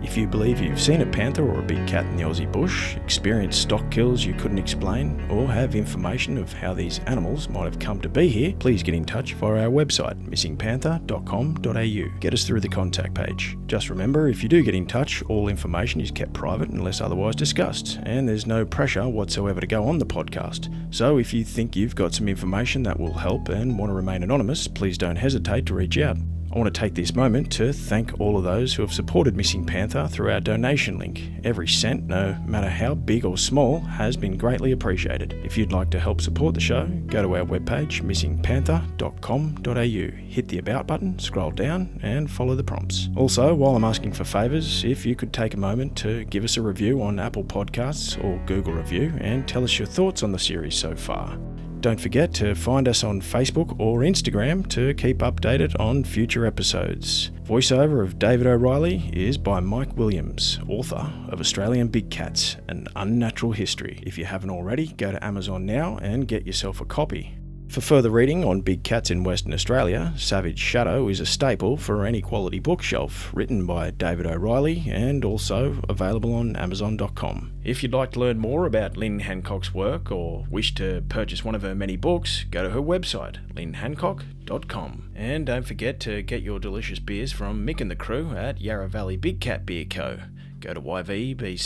If you believe you've seen a panther or a big cat in the Aussie bush, experienced stock kills you couldn't explain, or have information of how these animals might have come to be here, please get in touch via our website, missingpanther.com.au. Get us through the contact page. Just remember, if you do get in touch, all information is kept private unless otherwise discussed, and there's no pressure whatsoever to go on the podcast. So if you think you've got some information that will help and want to remain anonymous, please don't hesitate to reach out. I want to take this moment to thank all of those who have supported Missing Panther through our donation link. Every cent, no matter how big or small, has been greatly appreciated. If you'd like to help support the show, go to our webpage, missingpanther.com.au. Hit the About button, scroll down, and follow the prompts. Also, while I'm asking for favours, if you could take a moment to give us a review on Apple Podcasts or Google Review and tell us your thoughts on the series so far. Don't forget to find us on Facebook or Instagram to keep updated on future episodes. Voiceover of David O'Reilly is by Mike Williams, author of Australian Big Cats, An Unnatural History. If you haven't already, go to Amazon now and get yourself a copy. For further reading on big cats in Western Australia, Savage Shadow is a staple for any quality bookshelf, written by David O'Reilly and also available on Amazon.com. If you'd like to learn more about Lynn Hancock's work or wish to purchase one of her many books, go to her website, lynnhancock.com. And don't forget to get your delicious beers from Mick and the crew at Yarra Valley Big Cat Beer Co. Go to yvbcbc.com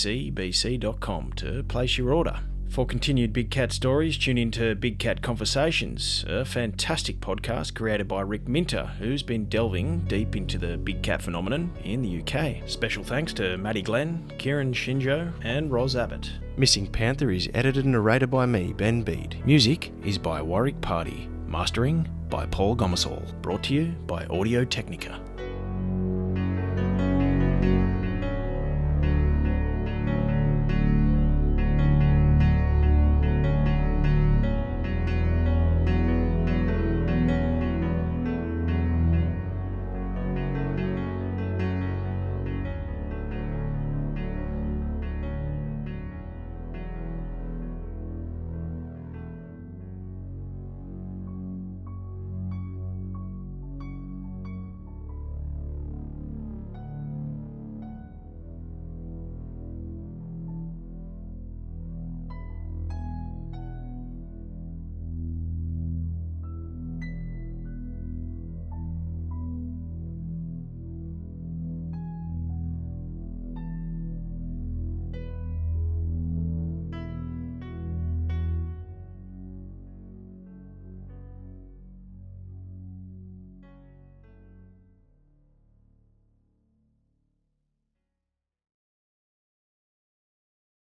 to place your order. For continued Big Cat stories, tune into Big Cat Conversations, a fantastic podcast created by Rick Minter, who's been delving deep into the big cat phenomenon in the UK. Special thanks to Maddie Glenn, Kieran Shinjo, and Roz Abbott. Missing Panther is edited and narrated by me, Ben Bede. Music is by Warwick Party. Mastering by Paul Gomersall. Brought to you by Audio Technica.